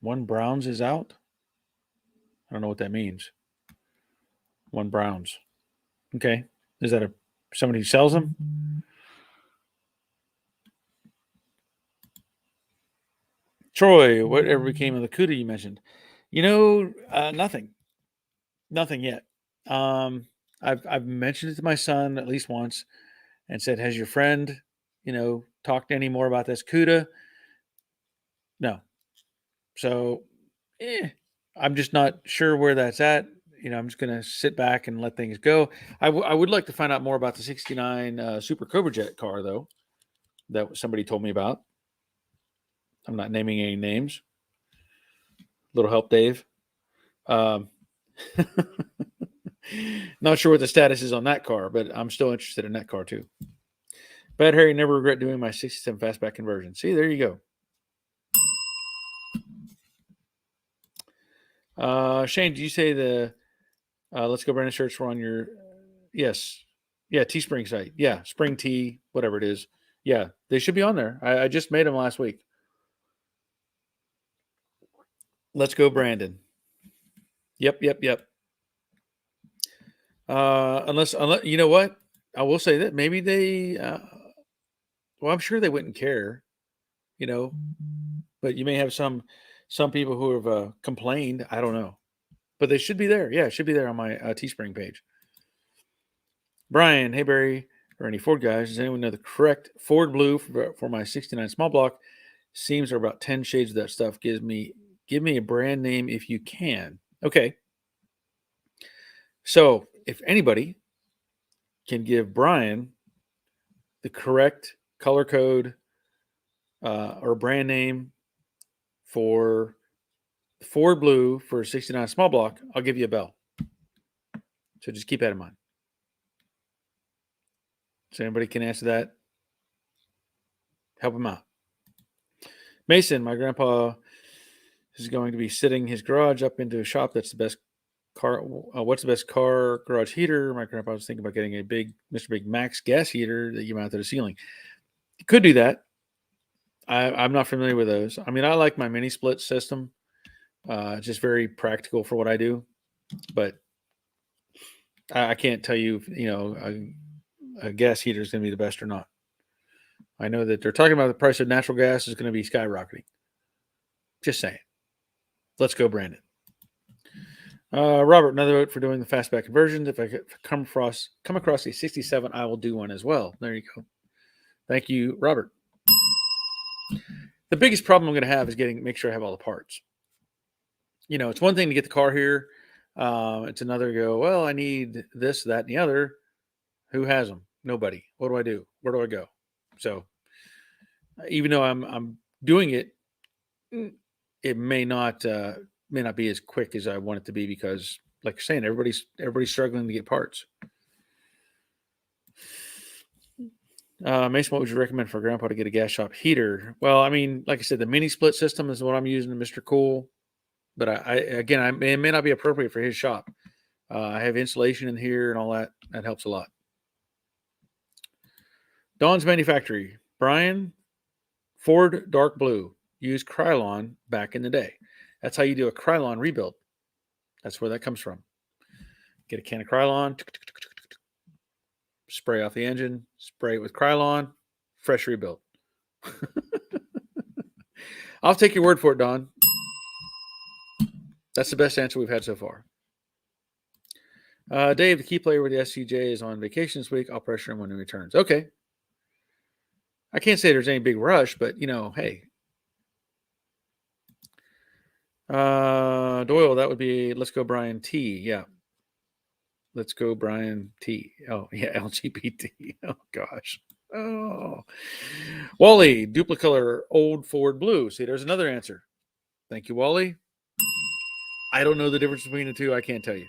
Browns is out. I don't know what that means. One Browns. Okay. Is that somebody who sells them? Troy, whatever became of the CUDA you mentioned? Nothing. Nothing yet. I've mentioned it to my son at least once and said, has your friend, talked any more about this CUDA? No. So, I'm just not sure where that's at. I'm just going to sit back and let things go. I would like to find out more about the 69 Super Cobra Jet car, though, that somebody told me about. I'm not naming any names. Little help, Dave. Not sure what the status is on that car, but I'm still interested in that car, too. Bad Harry, never regret doing my 67 fastback conversion. See, there you go. Shane, did you say the Let's Go Brandon shirts were on your... Yes. Yeah, Teespring site. Yeah, Spring Tea, whatever it is. Yeah, they should be on there. I just made them last week. Let's Go Brandon. Yep. Unless you know what? I will say that maybe they... well, I'm sure they wouldn't care, but you may have some people who have complained. I don't know. But they should be there. Yeah, it should be there on my Teespring page. Brian, hey Barry, or any Ford guys, does anyone know the correct Ford blue for my 69 small block? Seams are about 10 shades of that stuff. Give me a brand name if you can. Okay. So if anybody can give Brian the correct color code or brand name for Ford blue for 69 small block, I'll give you a bell. So just keep that in mind. So anybody can answer that, help him out. Mason, my grandpa is going to be sitting his garage up into a shop that's the best car. What's the best car garage heater? My grandpa was thinking about getting a big Mr. Big Max gas heater that you mount to the ceiling. You could do that. I'm not familiar with those. I mean, I like my mini split system. It's just very practical for what I do. But I can't tell you, a gas heater is going to be the best or not. I know that they're talking about the price of natural gas is going to be skyrocketing. Just saying. Let's go, Brandon. Robert, another vote for doing the fastback conversions. If I come across a 67, I will do one as well. There you go. Thank you, Robert. The biggest problem I'm going to have is make sure I have all the parts. It's one thing to get the car here. It's another to go, well, I need this, that, and the other. Who has them? Nobody. What do I do? Where do I go? So even though I'm doing it, it may not be as quick as I want it to be because, like you're saying, everybody's struggling to get parts. Mason, what would you recommend for Grandpa to get a gas shop heater? Well, I mean, like I said, the mini split system is what I'm using to Mr. Cool, but it may not be appropriate for his shop. I have insulation in here and all that. That helps a lot. Dawn's Manufactory. Brian, Ford dark blue. Used Krylon back in the day. That's how you do a Krylon rebuild. That's where that comes from. Get a can of Krylon, spray off the engine, spray it with Krylon, fresh rebuild. I'll take your word for it, Don. That's the best answer we've had so far. Dave, the key player with the SCJ is on vacation this week. I'll pressure him when he returns. Okay. I can't say there's any big rush, but, hey. Doyle, that would be Let's Go Brian T. Yeah. Let's go, Brian T. Oh, yeah, LGBT. Oh, gosh. Oh. Wally, Duplicolor, old Ford blue. See, there's another answer. Thank you, Wally. I don't know the difference between the two. I can't tell you.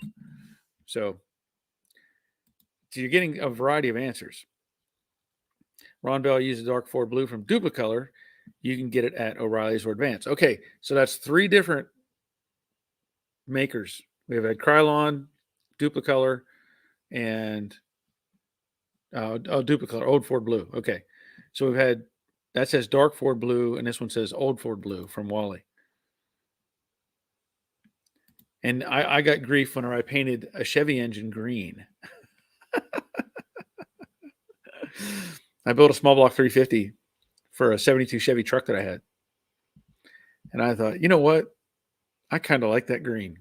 So you're getting a variety of answers. Ron Bell uses dark Ford blue from Duplicolor. You can get it at O'Reilly's or Advance. Okay, so that's 3 different makers. We have had Krylon, Duplicolor, and Duplicolor, old Ford blue. Okay, so we've had, that says dark Ford blue, and this one says old Ford blue from Wally. And I got grief whenever I painted a Chevy engine green. I built a small block 350 for a 72 Chevy truck that I had. And I thought, you know what? I kind of like that green.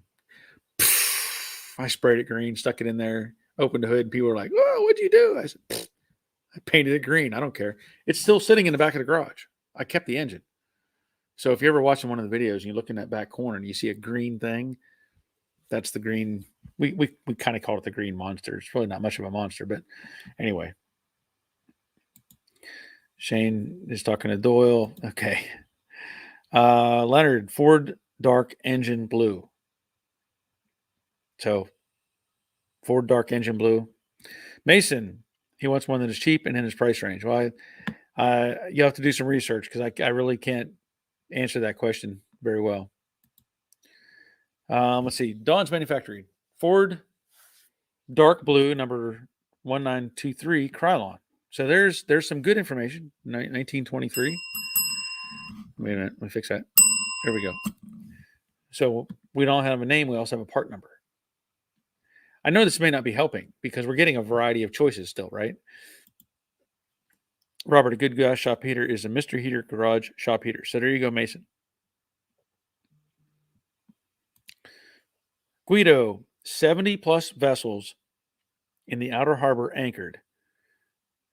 I sprayed it green, stuck it in there, opened the hood, and people were like, "Oh, what'd you do?" I said, "I painted it green. I don't care. It's still sitting in the back of the garage. I kept the engine." So if you're ever watching one of the videos and you look in that back corner and you see a green thing, that's the green. We kind of call it the green monster. It's really not much of a monster, but anyway. Shane is talking to Doyle. Okay. Leonard, Ford dark engine blue. So Ford dark engine blue. Mason, he wants one that is cheap and in his price range. Well, you have to do some research because I really can't answer that question very well. Let's see. Dawn's Manufacturing. Ford dark blue, number 1923, Krylon. So there's some good information. 1923. Wait a minute. Let me fix that. There we go. So we don't have a name. We also have a part number. I know this may not be helping because we're getting a variety of choices still, right? Robert, a good gas shop heater is a Mr. Heater garage shop heater. So there you go, Mason. Guido, 70 plus vessels in the outer harbor anchored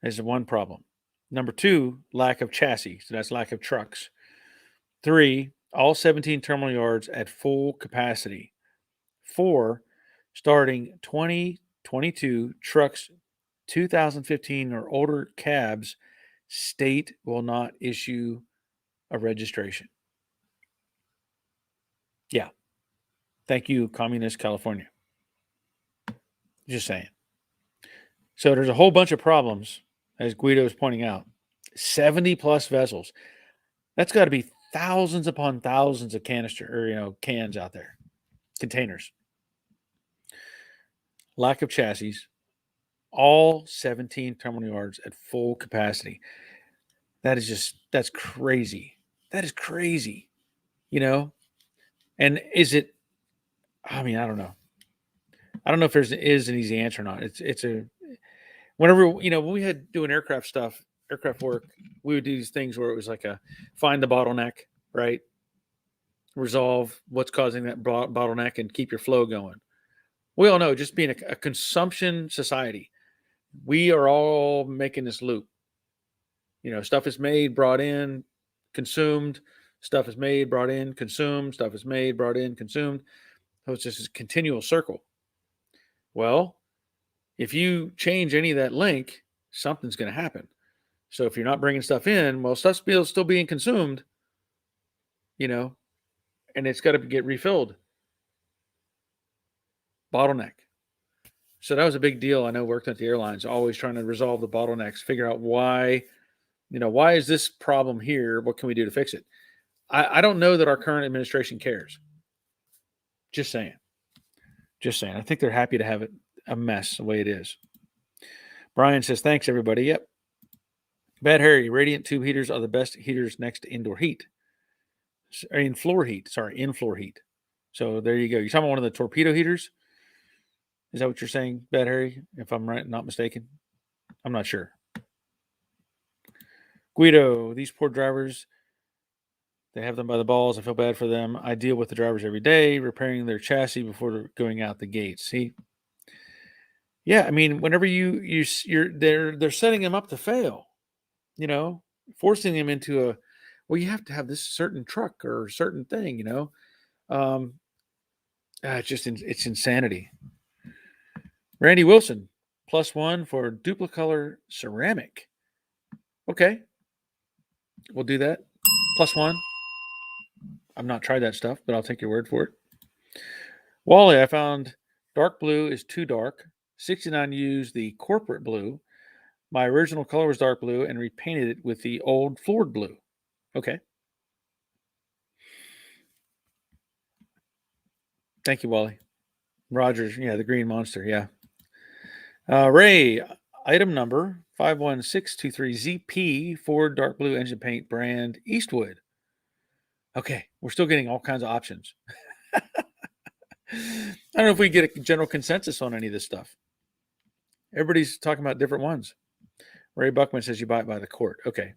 is one problem. Number 2, lack of chassis. So that's lack of trucks. 3, all 17 terminal yards at full capacity. 4, starting 2022 trucks, 2015 or older cabs, state will not issue a registration. Yeah. Thank you, Communist California. Just saying. So there's a whole bunch of problems, as Guido is pointing out. 70 plus vessels. That's got to be thousands upon thousands of canister or cans out there, containers. Lack of chassis. All 17 terminal yards at full capacity. That's crazy. That is crazy. And is it? I mean, I don't know. I don't know if there's an easy answer or not. It's a whenever when we had doing aircraft work, we would do these things where it was like a find the bottleneck, right? Resolve what's causing that bottleneck and keep your flow going. We all know, just being a consumption society, we are all making this loop. Stuff is made, brought in, consumed. Stuff is made, brought in, consumed. Stuff is made, brought in, consumed. So it's just a continual circle. Well, if you change any of that link, something's going to happen. So if you're not bringing stuff in, well, stuff's still being consumed, and it's got to get refilled. Bottleneck. So that was a big deal. I know, worked at the airlines, always trying to resolve the bottlenecks, figure out why is this problem here? What can we do to fix it? I don't know that our current administration cares. Just saying. I think they're happy to have it a mess the way it is. Brian says, thanks, everybody. Yep. Bad Harry, radiant tube heaters are the best heaters next to indoor heat. In-floor heat. So there you go. You're talking about one of the torpedo heaters? Is that what you're saying, Bad Harry? If I'm right, not mistaken? I'm not sure. Guido, these poor drivers, they have them by the balls. I feel bad for them. I deal with the drivers every day, repairing their chassis before going out the gate. See? Yeah, I mean, whenever they're setting them up to fail, forcing them into you have to have this certain truck or certain thing, it's insanity. Randy Wilson, +1 for Duplicolor ceramic. Okay, we'll do that. +1. I've not tried that stuff, but I'll take your word for it. Wally, I found dark blue is too dark. 69 used the corporate blue. My original color was dark blue and repainted it with the old floored blue. Okay. Thank you, Wally. Rogers, yeah, the green monster, yeah. Ray, item number 51623ZP Ford dark blue engine paint brand Eastwood. Okay, we're still getting all kinds of options. I don't know if we get a general consensus on any of this stuff. Everybody's talking about different ones. Ray Buckman says you buy it by the quart. Okay.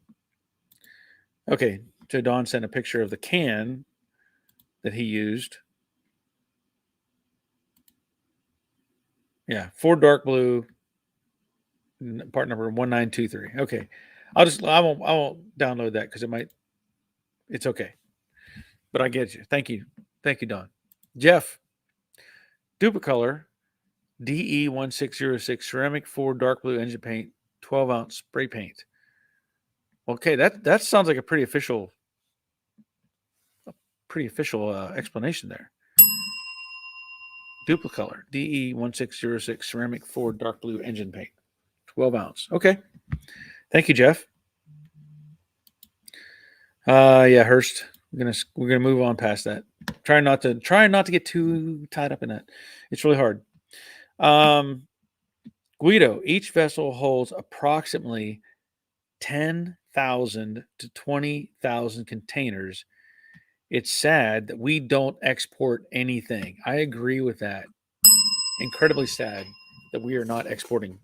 Okay. So Don sent a picture of the can that he used. Yeah, Ford dark blue, part number 1923. Okay. I won't download that because it's okay. But I get you. Thank you. Thank you, Don. Jeff, Duplicolor DE1606 ceramic Ford dark blue engine paint, 12-ounce spray paint. Okay, that sounds like a pretty official explanation there. Duplicolor DE1606 ceramic Ford dark blue engine paint, 12-ounce. Okay, thank you, Jeff. Yeah, Hurst. We're gonna move on past that. Trying not to get too tied up in that. It's really hard. Guido, each vessel holds approximately 10,000 to 20,000 containers. It's sad that we don't export anything. I agree with that. Incredibly sad that we are not exporting.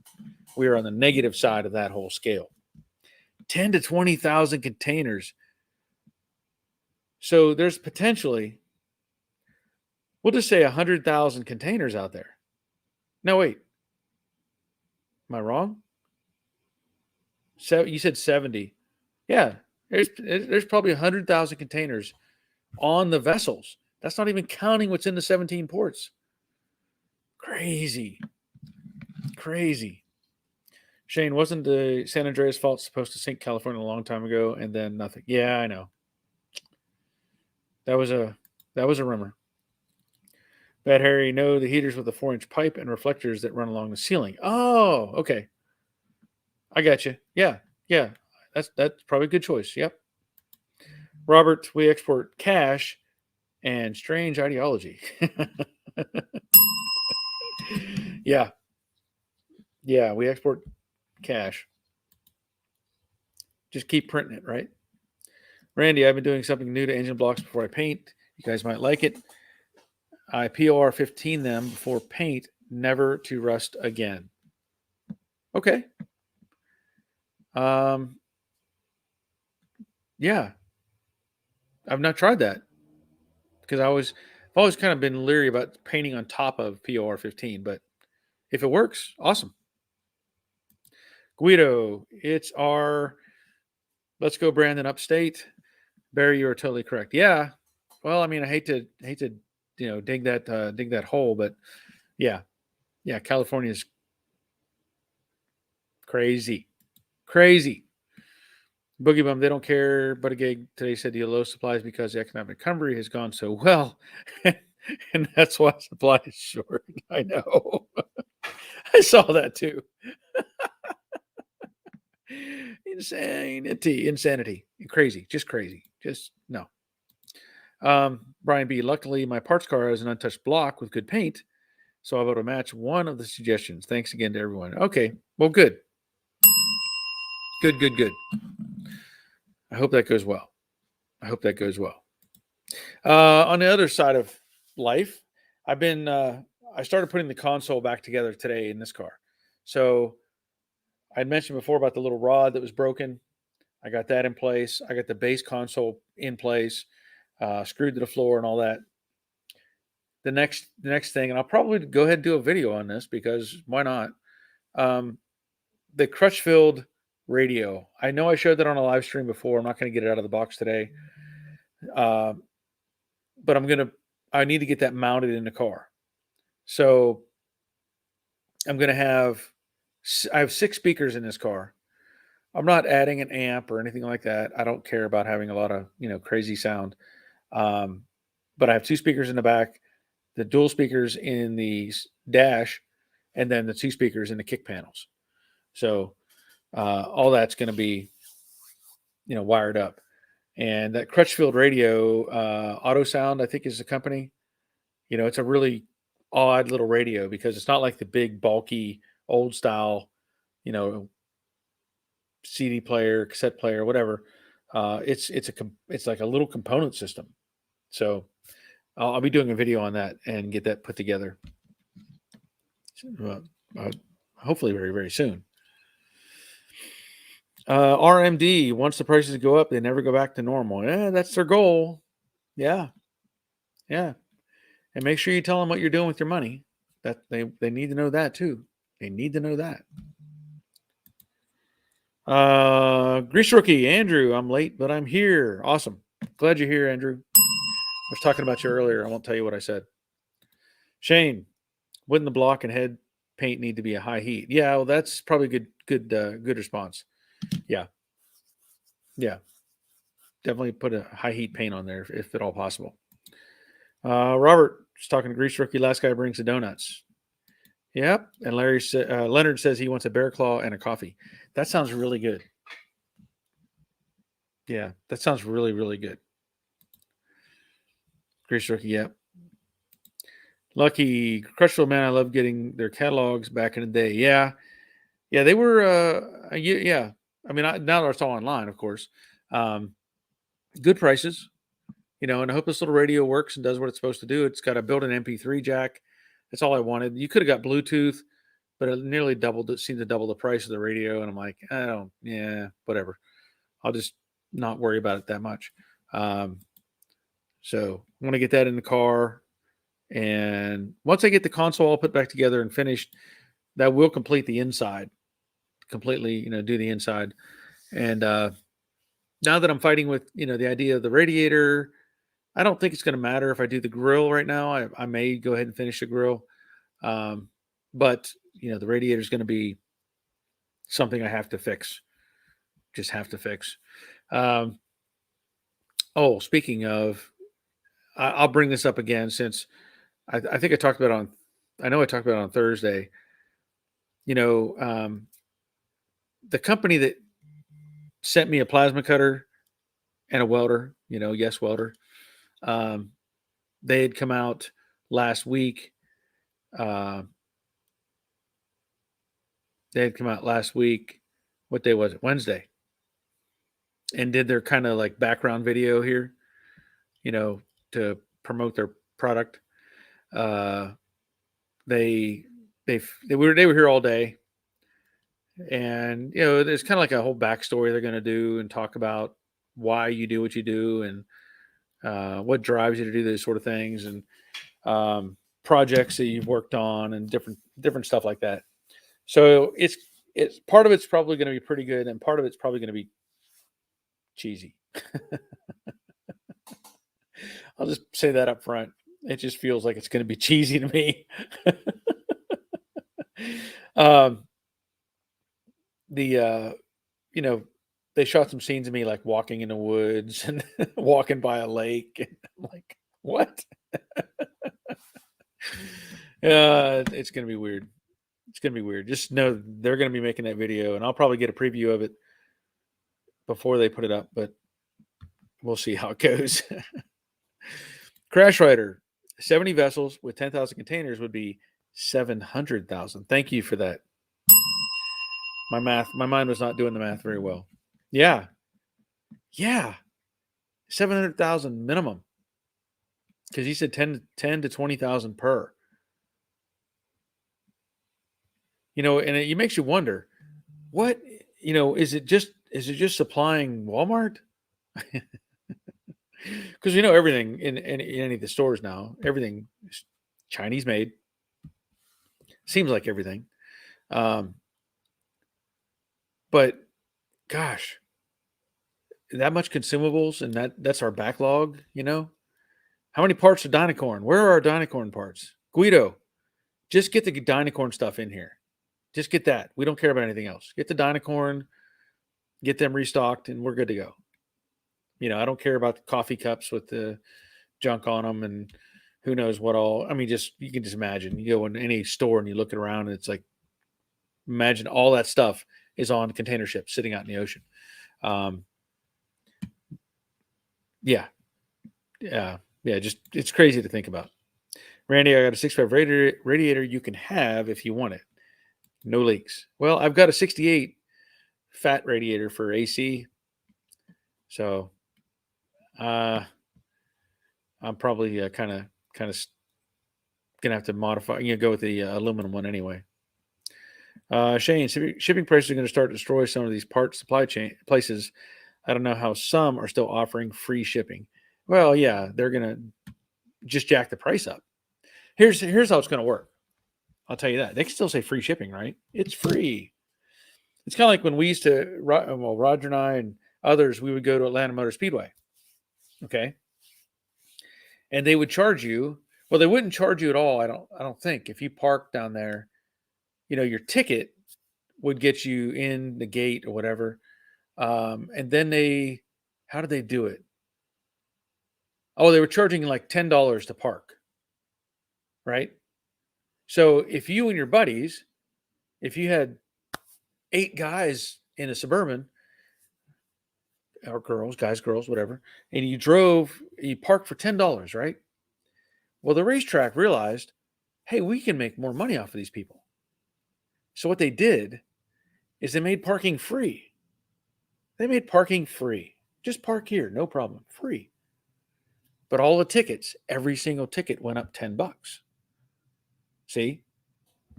We are on the negative side of that whole scale. 10 to 20,000 containers. So there's potentially, we'll just say 100,000 containers out there. No, wait. Am I wrong? So you said 70. Yeah, there's probably 100,000 containers on the vessels. That's not even counting what's in the 17 ports. Crazy. Shane, wasn't the San Andreas fault supposed to sink California a long time ago and then nothing? Yeah, I know. That was a rumor. Bad Harry, no, the heaters with a 4-inch pipe and reflectors that run along the ceiling. Oh, okay. I got you. Yeah. That's probably a good choice. Yep. Robert, we export cash and strange ideology. Yeah, we export cash. Just keep printing it, right? Randy, I've been doing something new to engine blocks before I paint. You guys might like it. I POR 15 them before paint, never to rust again. Okay. Yeah. I've not tried that because I've always kind of been leery about painting on top of POR 15, but if it works, awesome. Guido, it's our Let's Go Brandon Upstate. Barry, you are totally correct. Yeah. Well, I mean, I hate to dig that hole, but yeah, California's crazy. Boogie Bum, they don't care. But a gig today said the low supplies because the economic recovery has gone so well, and that's why supply is short. I know. I saw that too. Insanity, crazy, just crazy, just no. Brian B. Luckily, my parts car has an untouched block with good paint, so I'll be able to match one of the suggestions. Thanks again to everyone. Okay, well, good. I hope that goes well. On the other side of life, I started putting the console back together today in this car. So I mentioned before about the little rod that was broken. I got that in place. I got the base console in place, screwed to the floor and all that. The next thing, and I'll probably go ahead and do a video on this because why not? The Crutchfield radio. I know I showed that on a live stream before. I'm not going to get it out of the box today. But I need to get that mounted in the car. So I have 6 speakers in this car. I'm not adding an amp or anything like that. I don't care about having a lot of, crazy sound. Um, but I have 2 speakers in the back, the dual speakers in the dash, and then the 2 speakers in the kick panels. So all that's going to be, wired up. And that Crutchfield Radio, Auto Sound, I think is the company. It's a really odd little radio because it's not like the big, bulky, old style, you know, CD player, cassette player, whatever. It's like a little component system. So I'll be doing a video on that and get that put together. Hopefully very, very soon. RMD, once the prices go up, they never go back to normal. Yeah, that's their goal. Yeah. And make sure you tell them what you're doing with your money. That they need to know that too. They need to know that. Grease Rookie, Andrew, I'm late, but I'm here. Awesome. Glad you're here, Andrew. I was talking about you earlier. I won't tell you what I said. Shane, wouldn't the block and head paint need to be a high heat? Yeah, well, that's probably good response. Yeah. Definitely put a high heat paint on there if at all possible. Robert is talking to Grease Rookie. Last guy brings the donuts. Yep. And Leonard says he wants a bear claw and a coffee. That sounds really good. Yeah, that sounds really, really good. Grease Rookie, yep. Lucky Crushville, man, I love getting their catalogs back in the day. Yeah, they were. Yeah, I mean, now that it's all online, of course. Good prices, and I hope this little radio works and does what it's supposed to do. It's got a built-in MP3 jack. That's all I wanted. You could have got Bluetooth, but it nearly doubled. It seemed to double the price of the radio, and I'm like, whatever. I'll just not worry about it that much. So I want to get that in the car. And once I get the console all put back together and finished, that will complete the inside. Completely, do the inside. And now that I'm fighting with, the idea of the radiator, I don't think it's going to matter if I do the grill right now. I may go ahead and finish the grill. But, the radiator is going to be something I have to fix. Just have to fix. Speaking of, I'll bring this up again since I think I talked about it on Thursday. The company that sent me a plasma cutter and a welder, Yes Welder, they had come out last week. What day was it? Wednesday. And did their kind of like background video here, to promote their product. They were here all day, and there's kind of like a whole backstory they're going to do and talk about why you do what you do and what drives you to do those sort of things and projects that you've worked on and different stuff like that. So it's part of it's probably going to be pretty good, and part of it's probably going to be cheesy. I'll just say that up front. It just feels like it's going to be cheesy to me. They shot some scenes of me like walking in the woods and walking by a lake. And I'm like, what? It's going to be weird. It's going to be weird. Just know they're going to be making that video, and I'll probably get a preview of it before they put it up, but we'll see how it goes. Crash Rider, 70 vessels with 10,000 containers would be 700,000. Thank you for that. My mind was not doing the math very well. Yeah. 700,000 minimum. Because he said 10 to 20,000 per. And it makes you wonder, what, is it just supplying Walmart? Because everything in any of the stores now, everything is Chinese made. Seems like everything. But gosh, that much consumables, and that's our backlog, How many parts are Dynacorn? Where are our Dynacorn parts? Guido, just get the Dynacorn stuff in here. Just get that. We don't care about anything else. Get the Dynacorn, get them restocked, and we're good to go. I don't care about the coffee cups with the junk on them and who knows what all. I mean, you can just imagine. You go in any store and you look around, and it's like, imagine all that stuff is on container ships sitting out in the ocean. Yeah. Just it's crazy to think about. Randy, I got a 65 radiator you can have if you want it. No leaks. Well, I've got a 68 fat radiator for AC. So I'm probably kind of gonna have to modify, go with the aluminum one anyway. Shane, shipping prices are going to start to destroy some of these parts supply chain places. I don't know how some are still offering free shipping. Well, yeah, they're going to just jack the price up. Here's how it's going to work. I'll tell you that. They can still say free shipping, right? It's free. It's kind of like when we used to, Roger and I and others, we would go to Atlanta Motor Speedway. Okay. And they would charge you. Well, they wouldn't charge you at all. I don't think. If you park down there, your ticket would get you in the gate or whatever. And then how did they do it? Oh, they were charging like $10 to park. Right. So if you and your buddies, if you had 8 guys in a Suburban, or girls, whatever, and you parked for $10, right? Well, the racetrack realized, hey, we can make more money off of these people. So what they did is they made parking free. Just park here, no problem, free. But all the tickets, every single ticket went up $10. See,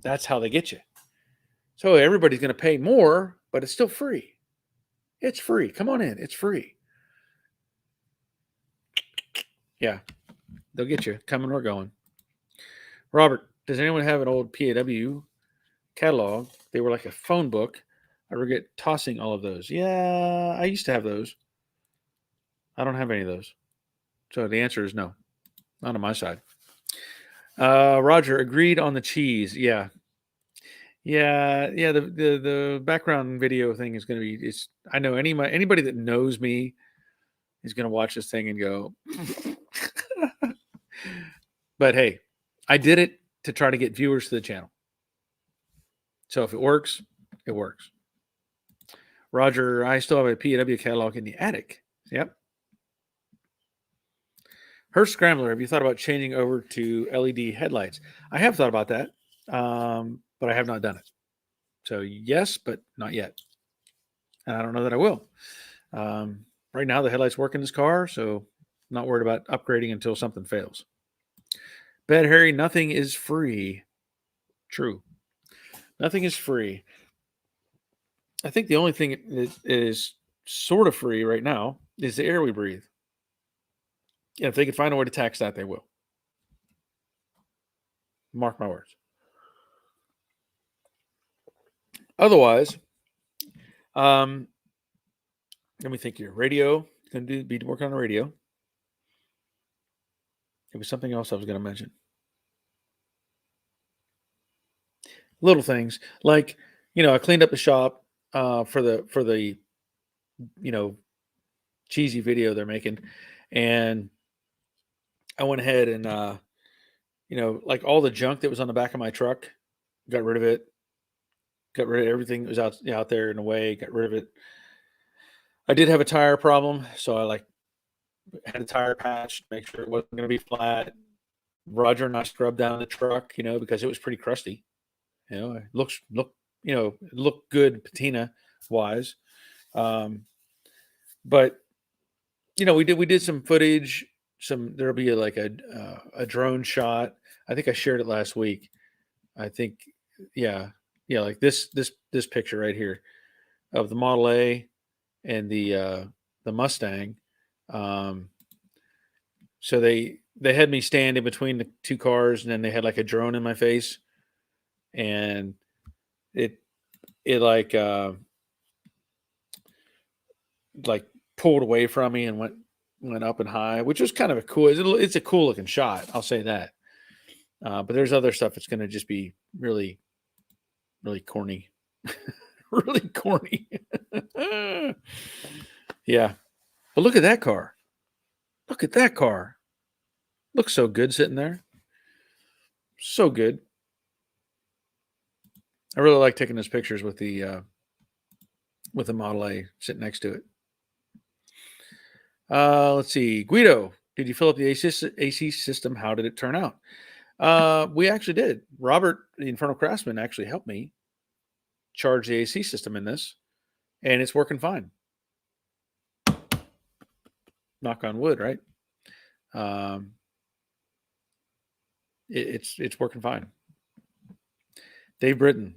that's how they get you. So everybody's going to pay more, but it's still free. It's free. Come on in. It's free. Yeah, they'll get you coming or going. Robert, does anyone have an old PAW catalog? They were like a phone book. I regret tossing all of those. Yeah, I used to have those. I don't have any of those. So the answer is no. Not on my side. Roger, agreed on the cheese. Yeah. The background video thing is going to be. I know anybody that knows me is going to watch this thing and go. But hey, I did it to try to get viewers to the channel. So if it works, it works. Roger, I still have a PAW catalog in the attic. Yep. Hearst Scrambler, have you thought about changing over to LED headlights? I have thought about that, but I have not done it. So yes, but not yet. And I don't know that I will. Right now, the headlights work in this car, so I'm not worried about upgrading until something fails. Bad Harry, nothing is free. True. Nothing is free. I think the only thing that is sort of free right now is the air we breathe. And if they can find a way to tax that, they will. Mark my words. Otherwise, let me think here. Radio, going to be working on the radio. It was something else I was going to mention. Little things like, I cleaned up the shop for the cheesy video they're making, and I went ahead and like all the junk that was on the back of my truck, got rid of it. Got rid of everything that was out there in the way. Got rid of it. I did have a tire problem, so I had a tire patch, make sure it wasn't going to be flat. Roger and I scrubbed down the truck, because it was pretty crusty. It looked good patina wise. But we did some footage. There'll be a drone shot. I think I shared it last week. I think, yeah, like this picture right here of the Model A and the Mustang. So they had me stand in between the two cars, and then they had like a drone in my face, and it like pulled away from me and went up and high, which was kind of it's a cool looking shot. I'll say that. But there's other stuff that's going to just be really really corny. Really corny. Yeah. But look at that car. Look at that car. Looks so good sitting there. So good. I really like taking those pictures with the Model A sitting next to it. Let's see. Guido, did you fill up the AC system? How did it turn out? We actually did. Robert, the Infernal Craftsman, actually helped me charge the AC system in this, and it's working fine. Knock on wood, right? It's working fine. Dave Britton,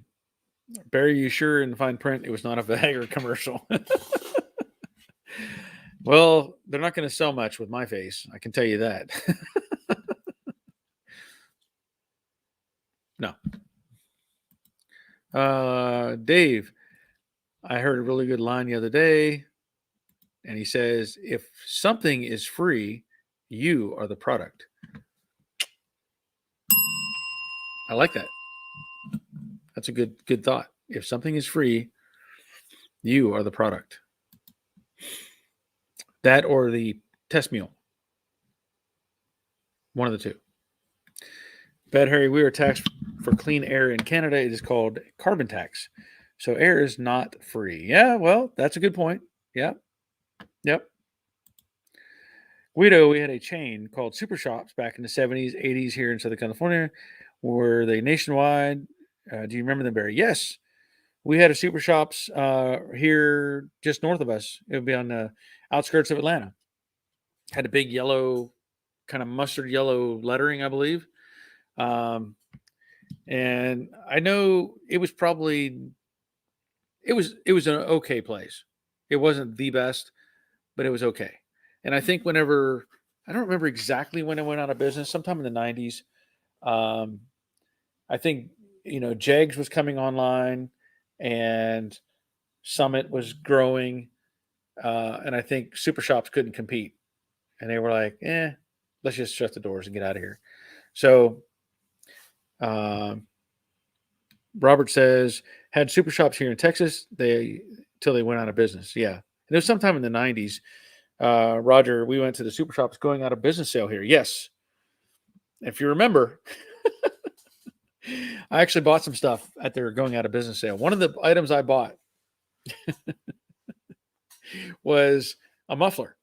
Barry, you sure in the fine print it was not a Viagra commercial? Well, they're not going to sell much with my face. I can tell you that. No. Dave, I heard a really good line the other day, and he says, if something is free, you are the product. I like that. That's a good thought. If something is free, you are the product. That or the test mule. One of the two. Bad Harry, we are taxed for clean air in Canada. It is called carbon tax. So air is not free. Yeah, well, that's a good point. Yep. Guido, we had a chain called Super Shops back in the 70s, 80s here in Southern California. Were they nationwide? Do you remember them, Barry? Yes. We had a Super Shops here just north of us. It would be on the outskirts of Atlanta. Had a big yellow, kind of mustard yellow lettering, I believe. And I know it was an okay place. It wasn't the best, but it was okay. And I think I don't remember exactly when it went out of business, sometime in the 90s. I think, Jegs was coming online and Summit was growing. And I think Super Shops couldn't compete. And they were like, let's just shut the doors and get out of here. So, Robert says, had Super Shops here in Texas till they went out of business. Yeah. And it was sometime in the 90s. Roger, we went to the Super Shops going out of business sale here. Yes. If you remember, I actually bought some stuff at their going out of business sale. One of the items I bought was a muffler.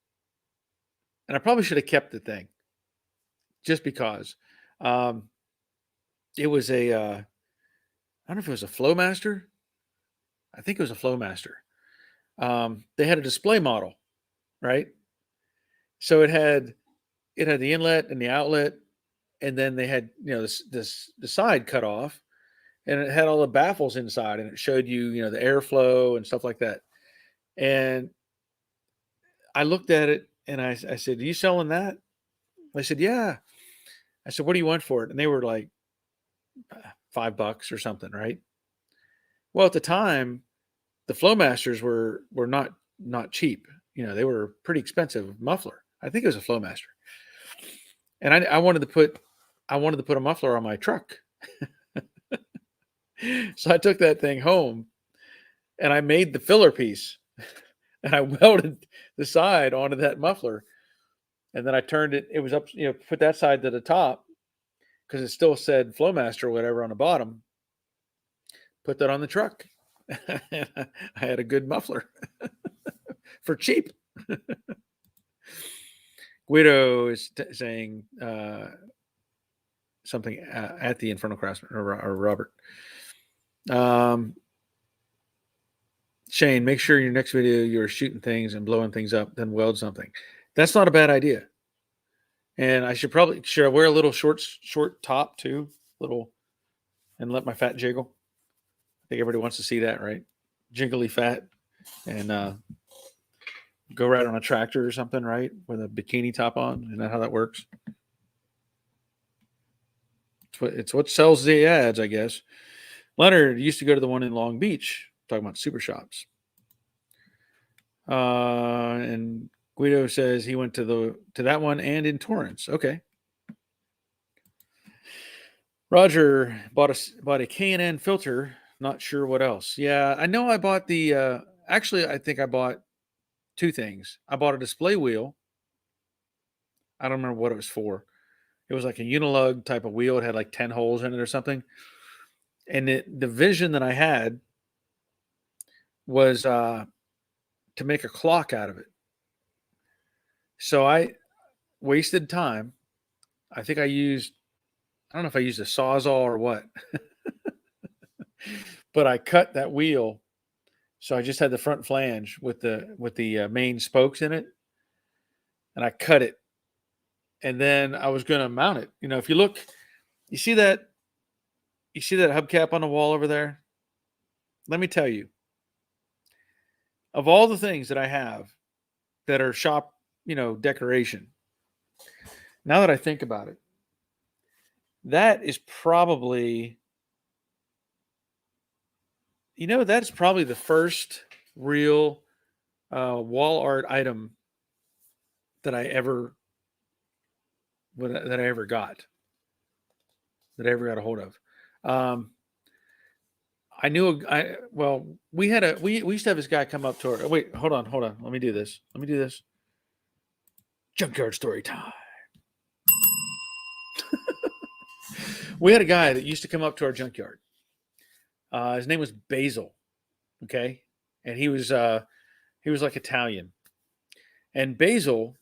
And I probably should have kept the thing just because. It was I don't know if it was a Flowmaster. I think it was a Flowmaster. They had a display model, right? So it had the inlet and the outlet, and then they had the side cut off, and it had all the baffles inside, and it showed you the airflow and stuff like that. And I looked at it and I said, "Are you selling that?" They said, "Yeah." I said, "What do you want for it?" And they were like $5 or something, right? Well, at the time, the Flowmasters were not cheap. They were pretty expensive muffler. I think it was a Flowmaster. And I wanted to put a muffler on my truck. So I took that thing home and I made the filler piece and I welded the side onto that muffler. And then I turned it was up, put that side to the top because it still said Flowmaster or whatever on the bottom. Put that on the truck. I had a good muffler for cheap. Guido is saying something at the Infernal Craftsman or Robert. Shane, make sure your next video you're shooting things and blowing things up, then weld something. That's not a bad idea. And I should wear a little short top too, and let my fat jiggle. I think everybody wants to see that, right? Jiggly fat, and go ride on a tractor or something, right? With a bikini top on. Isn't that how that works? It's what sells the ads, I guess. Leonard used to go to the one in Long Beach, talking about Super Shops. And Guido says he went to that one and in Torrance. Okay. Roger bought a K&N filter Not sure what else. Yeah, I know I bought the actually I think I bought two things. I bought a display wheel. I don't remember what it was for. It was like a unilug type of wheel. It had like 10 holes in it or something. And the vision that I had was to make a clock out of it. So I wasted time. I think I don't know if I used a Sawzall or what, but I cut that wheel. So I just had the front flange with the main spokes in it, and I cut it. And then I was going to mount it. If you look, you see that hubcap on the wall over there? Let me tell you, of all the things that I have that are shop, decoration, now that I think about it, that is probably, that's probably the first real wall art item that I ever that I ever got a hold of. I knew well, we used to have this guy come up to our, wait, hold on. Let me do this. Junkyard story time. We had a guy that used to come up to our junkyard. His name was Basil. Okay. And he was like Italian. And Basil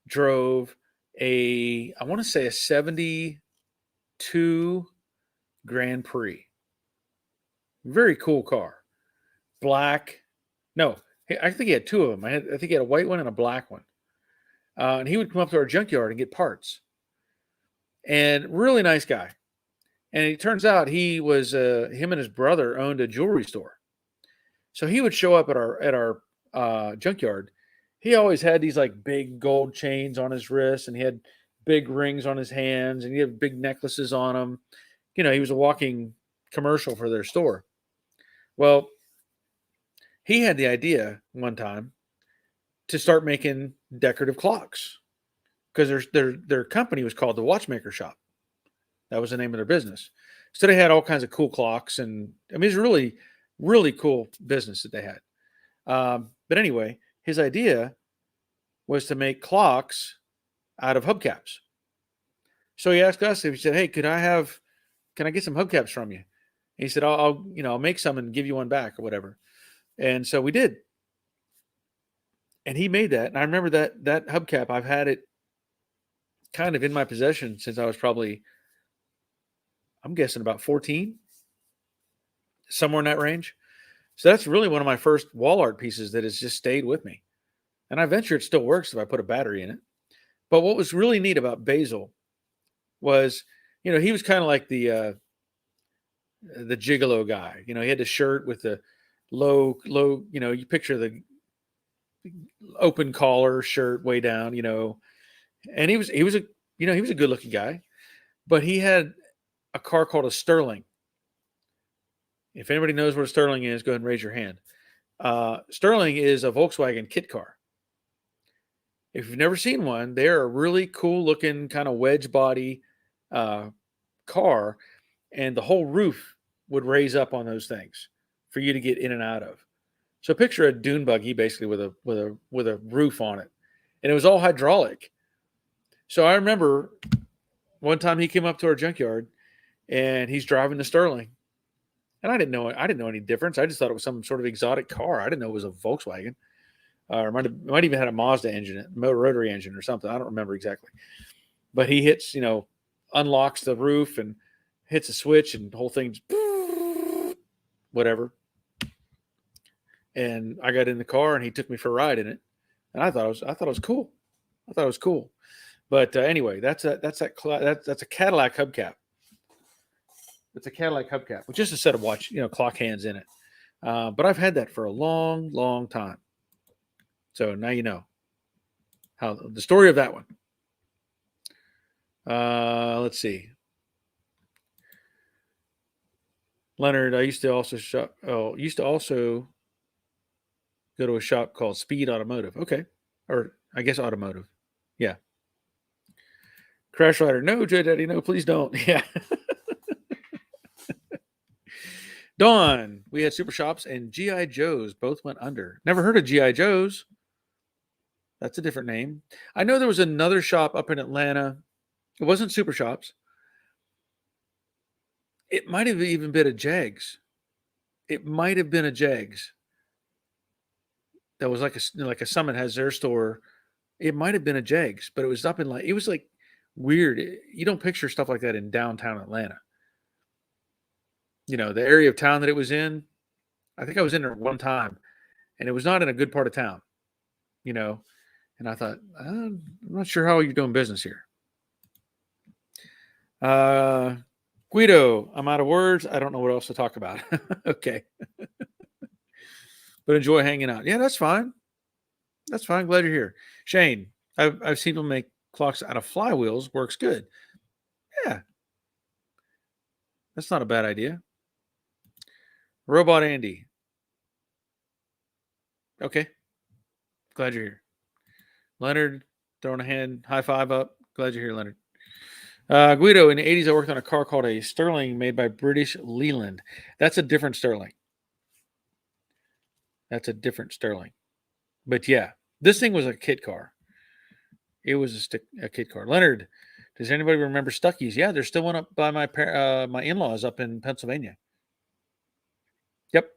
drove I want to say a 72 Grand Prix. Very cool car. Black. No, I think he had two of them. I think he had a white one and a black one. And he would come up to our junkyard and get parts. And really nice guy. And it turns out he was him and his brother owned a jewelry store. So he would show up at our junkyard. He always had these like big gold chains on his wrists, and he had big rings on his hands, and he had big necklaces on him. He was a walking commercial for their store. Well, he had the idea one time to start making decorative clocks because their company was called the Watchmaker Shop. That was the name of their business. So they had all kinds of cool clocks, and I mean, it's really, really cool business that they had. But anyway, his idea was to make clocks out of hubcaps. So he asked us, he said, "Hey, can I get some hubcaps from you?" And he said, I'll make some and give you one back or whatever. And so we did. And he made that. And I remember that hubcap, I've had it kind of in my possession since I was probably, I'm guessing about 14, somewhere in that range. So that's really one of my first wall art pieces that has just stayed with me. And I venture it still works if I put a battery in it. But what was really neat about Basil was, he was kind of like the gigolo guy. He had the shirt with the low, you picture the open collar shirt way down, and he was a good looking guy, but he had a car called a Sterling. If anybody knows what a Sterling is, go ahead and raise your hand. Sterling is a Volkswagen kit car. If you've never seen one, they're a really cool looking kind of wedge body car, and the whole roof would raise up on those things for you to get in and out of. So picture a dune buggy basically with a roof on it, and it was all hydraulic. So I remember one time he came up to our junkyard, and he's driving the Sterling, and I didn't know any difference. I just thought it was some sort of exotic car. I didn't know it was a Volkswagen. Or might even had a Mazda engine, motor rotary engine or something. I don't remember exactly. But he hits, unlocks the roof and hits a switch, and the whole thing's whatever. And I got in the car, and he took me for a ride in it, and I thought it was cool. But anyway, that's a Cadillac hubcap. It's a Cadillac hubcap with just a set of clock hands in it. But I've had that for a long, long time. So now you know how the story of that one. Let's see. Leonard, I used to also go to a shop called Speed Automotive. Okay. Or I guess automotive. Yeah. Crash Rider. No, J Daddy, no, please don't. Yeah. Dawn, we had Super Shops and G.I. Joe's both went under. Never heard of G.I. Joe's. That's a different name. I know there was another shop up in Atlanta. It wasn't Super Shops. It might have even been a Jags. It might have been a Jags. That was like a Summit has their store. It might have been a Jags, but it was up in it was like weird. You don't picture stuff like that in downtown Atlanta. The area of town that it was in. I think I was in there one time, and it was not in a good part of town. And I thought, I'm not sure how you're doing business here. Guido, I'm out of words. I don't know what else to talk about. Okay. But enjoy hanging out. Yeah, that's fine. That's fine. Glad you're here. Shane, I've seen people make clocks out of flywheels. Works good. Yeah. That's not a bad idea. Robot Andy. Okay. Glad you're here. Leonard, throwing a hand, high five up. Glad you're here, Leonard. Guido, in the 80s, I worked on a car called a Sterling made by British Leland. That's a different Sterling. But yeah, this thing was a kit car. It was a kit car. Leonard, does anybody remember Stuckey's? Yeah, there's still one up by my in-laws up in Pennsylvania. Yep.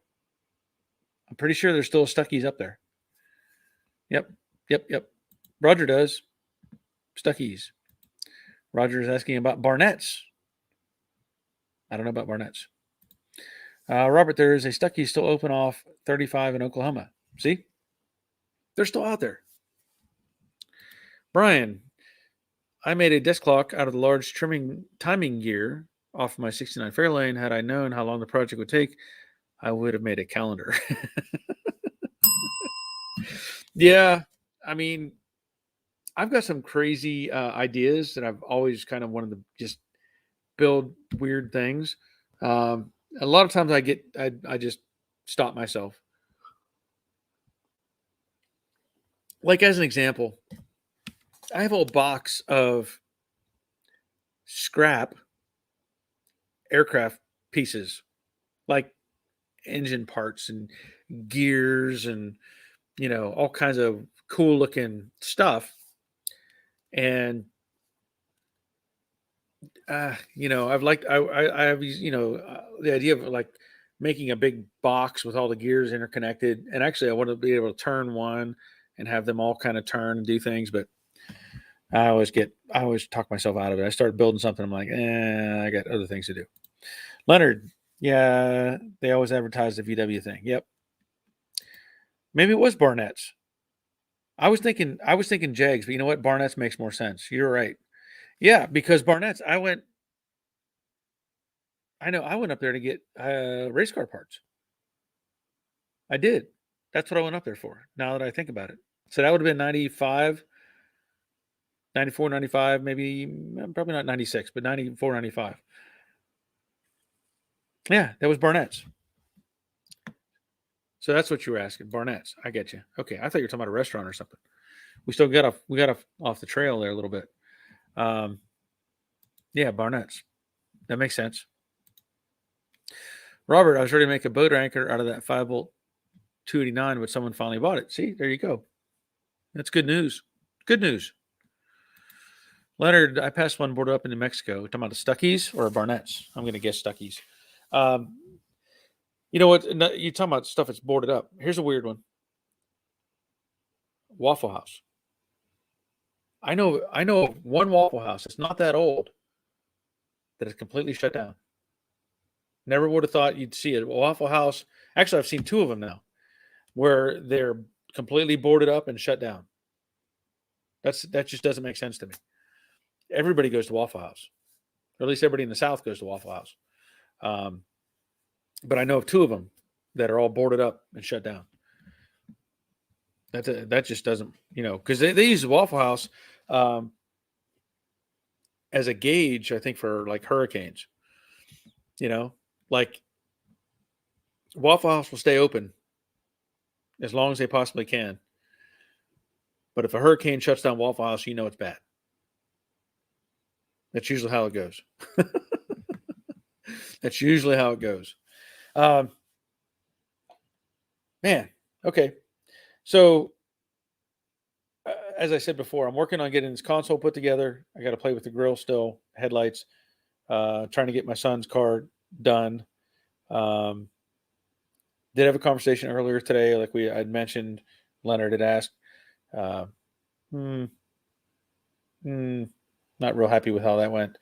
I'm pretty sure there's still a Stuckey's up there. Yep. Roger does. Stuckey's. Roger is asking about Barnett's. I don't know about Barnett's. Robert, there is a Stuckey's still open off 35 in Oklahoma. See? They're still out there. Brian, I made a desk clock out of the large timing gear off my 69 Fairlane. Had I known how long the project would take, I would have made a calendar. Yeah, I mean, I've got some crazy ideas that I've always kind of wanted to just build weird things. A lot of times I just stop myself. Like as an example, I have a box of scrap aircraft pieces, like engine parts and gears and all kinds of cool looking stuff. And I have the idea of like making a big box with all the gears interconnected. And actually I want to be able to turn one and have them all kind of turn and do things, but I always talk myself out of it. I start building something. I'm like, I got other things to do. Leonard, yeah, they always advertise the VW thing. Yep. Maybe it was Barnett's. I was thinking Jags, but you know what? Barnett's makes more sense. You're right. Yeah, because Barnett's, I went up there to get race car parts. I did. That's what I went up there for. Now that I think about it. So that would have been 95, 94, 95, maybe probably not 96, but 94, 95. Yeah, that was Barnett's. So that's what you were asking. Barnett's. I get you. Okay. I thought you were talking about a restaurant or something. We got off the trail there a little bit. Yeah, Barnett's. That makes sense. Robert, I was ready to make a boat anchor out of that 5-volt 289, but someone finally bought it. See, there you go. That's good news. Good news. Leonard, I passed one boarded up in New Mexico. Talking about the Stuckey's or Barnett's? I'm going to guess Stuckey's. You know what? You're talking about stuff that's boarded up. Here's a weird one. Waffle House. I know of one Waffle House. It's not that old. That is completely shut down. Never would have thought you'd see a Waffle House. Actually, I've seen 2 of them now, where they're completely boarded up and shut down. That just doesn't make sense to me. Everybody goes to Waffle House, or at least everybody in the South goes to Waffle House. But I know of 2 of them that are all boarded up and shut down. That just doesn't, because they use the Waffle House as a gauge, I think, for like hurricanes. Like Waffle House will stay open as long as they possibly can. But if a hurricane shuts down Waffle House, it's bad. That's usually how it goes. That's usually how it goes. Um, man, okay. So as I said before, I'm working on getting this console put together. I got to play with the grill still, headlights. Trying to get my son's car done. Um, did have a conversation earlier today, like I'd mentioned. Leonard had asked. Uh, hmm, not real happy with how that went.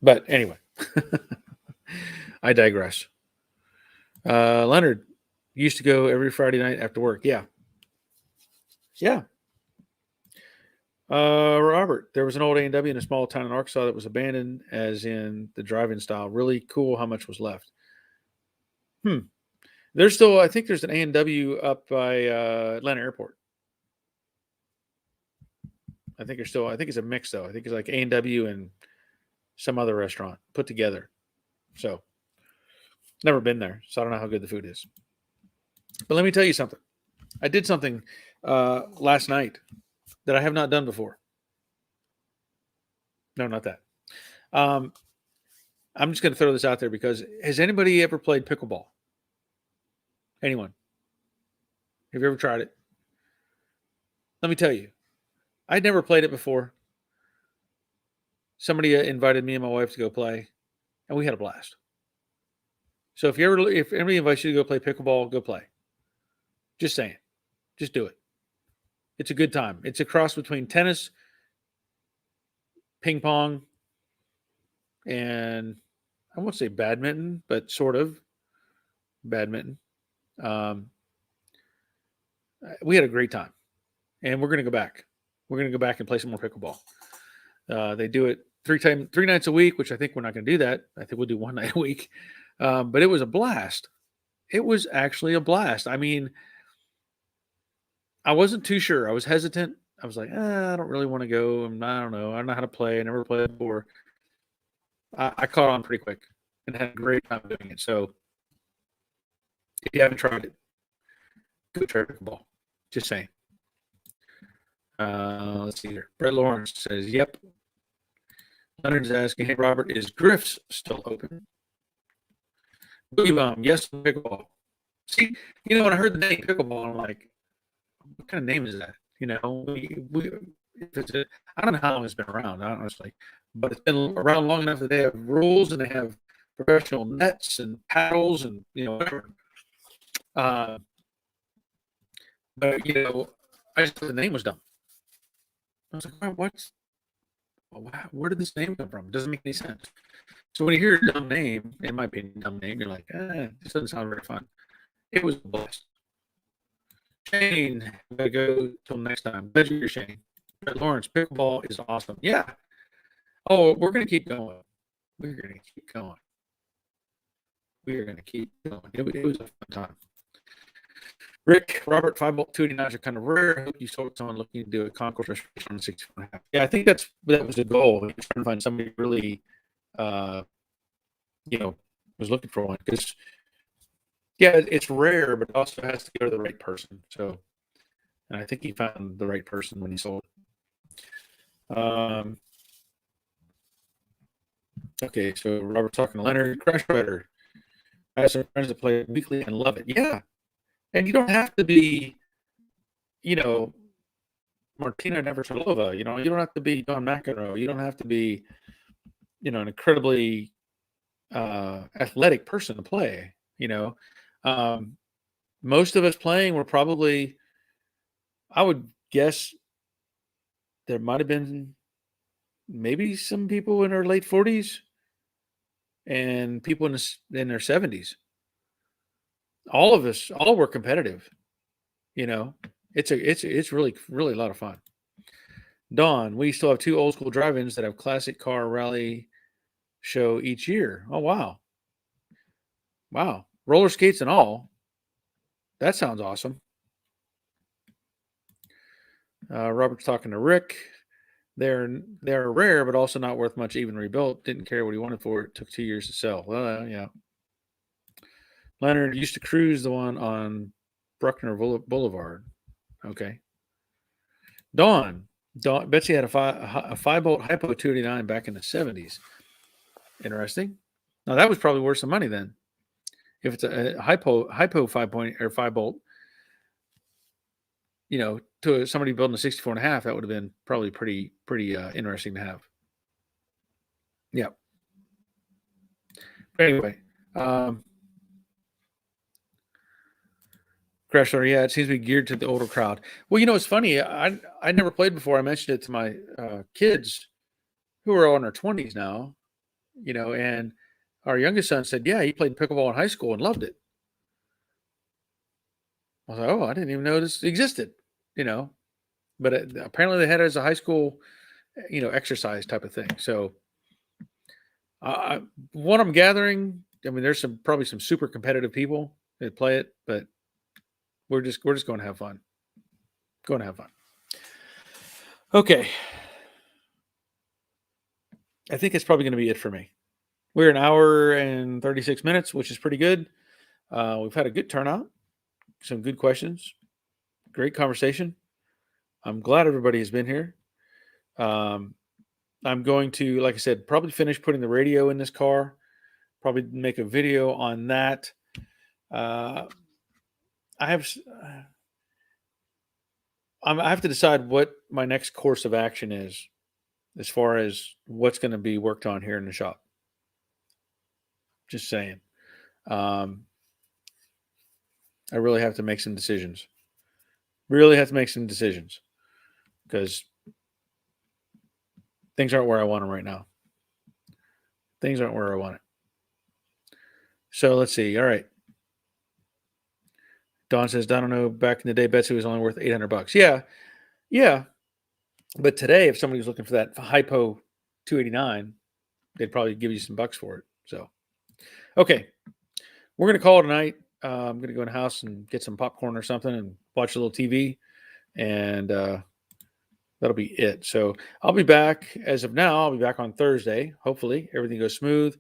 But anyway, I digress. Leonard used to go every Friday night after work. Yeah. Yeah. Robert, there was an old A&W in a small town in Arkansas that was abandoned, as in the drive-in style. Really cool how much was left. There's still, I think there's an A&W up by Atlanta Airport. I think it's a mix though. I think it's like A&W and some other restaurant put together. So never been there, so I don't know how good the food is. But let me tell you something. I did something last night that I have not done before. No, not that. I'm just going to throw this out there because has anybody ever played pickleball? Anyone? Have you ever tried it? Let me tell you, I'd never played it before. Somebody invited me and my wife to go play, and we had a blast. So if anybody invites you to go play pickleball, go play. Just saying, just do it. It's a good time. It's a cross between tennis, ping pong, and I won't say badminton, but sort of badminton. We had a great time, and we're going to go back. We're going to go back and play some more pickleball. They do it three nights a week, which I think we're not going to do that. I think we'll do one night a week. But it was a blast. It was actually a blast. I mean, I wasn't too sure. I was hesitant. I was like, I don't really want to go. I don't know. I don't know how to play. I never played before. I caught on pretty quick and had a great time doing it. So if you haven't tried it, go try pickleball. Just saying. Let's see here. Brett Lawrence says, yep. Leonard's asking, hey, Robert, is Griff's still open? Boogie Bomb, yes, pickleball. See, when I heard the name pickleball, I'm like, what kind of name is that? I don't know how long it's been around, honestly, but it's been around long enough that they have rules and they have professional nets and paddles and whatever. But I just thought the name was dumb. I was like, where did this name come from? It doesn't make any sense. So when you hear a dumb name, in my opinion, dumb name, you're like, this doesn't sound very fun. It was a blast. Shane, I'm going to go till next time. Glad you're Shane. But Lawrence, pickleball is awesome. Yeah. Oh, we're going to keep going. We're going to keep going. We are going to keep going. It was a fun time. Rick, Robert, 5-bolt 289s are kind of rare. I hope you saw someone looking to do a concourse restoration on 64.5. Yeah, I think that was the goal. Trying to find somebody really, was looking for one because, yeah, it's rare, but it also has to go to the right person. So, and I think he found the right person when he sold it. Okay, so Robert's talking to Leonard. Crash Rider. I have some friends that play it weekly and love it. Yeah. And you don't have to be, Martina Navratilova. You don't have to be Don McEnroe. You don't have to be, an incredibly athletic person to play. Most of us playing were probably, I would guess, there might have been maybe some people in their late 40s and people in their 70s. All of us, all were competitive. It's really, really a lot of fun. Dawn, we still have 2 old school drive-ins that have classic car rally show each year. Oh, wow. Wow. Roller skates and all. That sounds awesome. Robert's talking to Rick. They're rare, but also not worth much even rebuilt. Didn't care what he wanted for it. Took 2 years to sell. Well, yeah. Leonard used to cruise the one on Bruckner Boulevard. Okay. Dawn, Betsy had a 5-bolt Hypo 289 back in the 70s. Interesting. Now that was probably worth some money then. If it's a hypo 5 bolt, to somebody building a 64.5, that would have been probably pretty interesting to have. Yeah. But anyway, Crashler, yeah, it seems to be geared to the older crowd. Well, it's funny. I never played before. I mentioned it to my kids who are all in their 20s now, and our youngest son said, yeah, he played pickleball in high school and loved it. I was like, oh, I didn't even know this existed, but apparently they had it as a high school, exercise type of thing. So what I'm gathering, I mean, there's probably some super competitive people that play it, but we're just going to have fun. Going to have fun. Okay. I think it's probably going to be it for me. We're an hour and 36 minutes, which is pretty good. We've had a good turnout, some good questions, great conversation. I'm glad everybody has been here. I'm going to, like I said, probably finish putting the radio in this car, probably make a video on that. I have to decide what my next course of action is as far as what's going to be worked on here in the shop. Just saying. I really have to make some decisions. Because things aren't where I want them right now. Things aren't where I want it. So let's see. All right. Don says, I don't know, back in the day, Betsy was only worth $800. Yeah. But today, if somebody was looking for that hypo 289, they'd probably give you some bucks for it. So, okay. We're going to call it a night. I'm going to go in the house and get some popcorn or something and watch a little TV. And that'll be it. So I'll be back. As of now, I'll be back on Thursday. Hopefully everything goes smooth.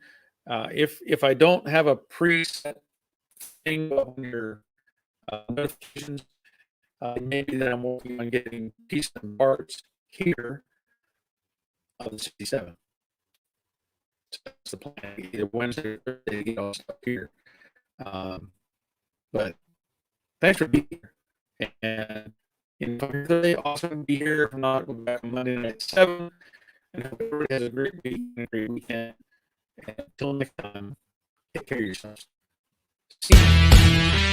If I don't have a preset thing on your notifications, maybe that I'm working on getting pieces and parts here on the 67. So that's the plan. Either Wednesday or Thursday to get all stuff here. But thanks for being here. And if I'm here Thursday, awesome. Be here. If not, we'll be back on Monday night at 7. And hope everybody has a great week and a great weekend. And until next time, take care of yourselves. See you.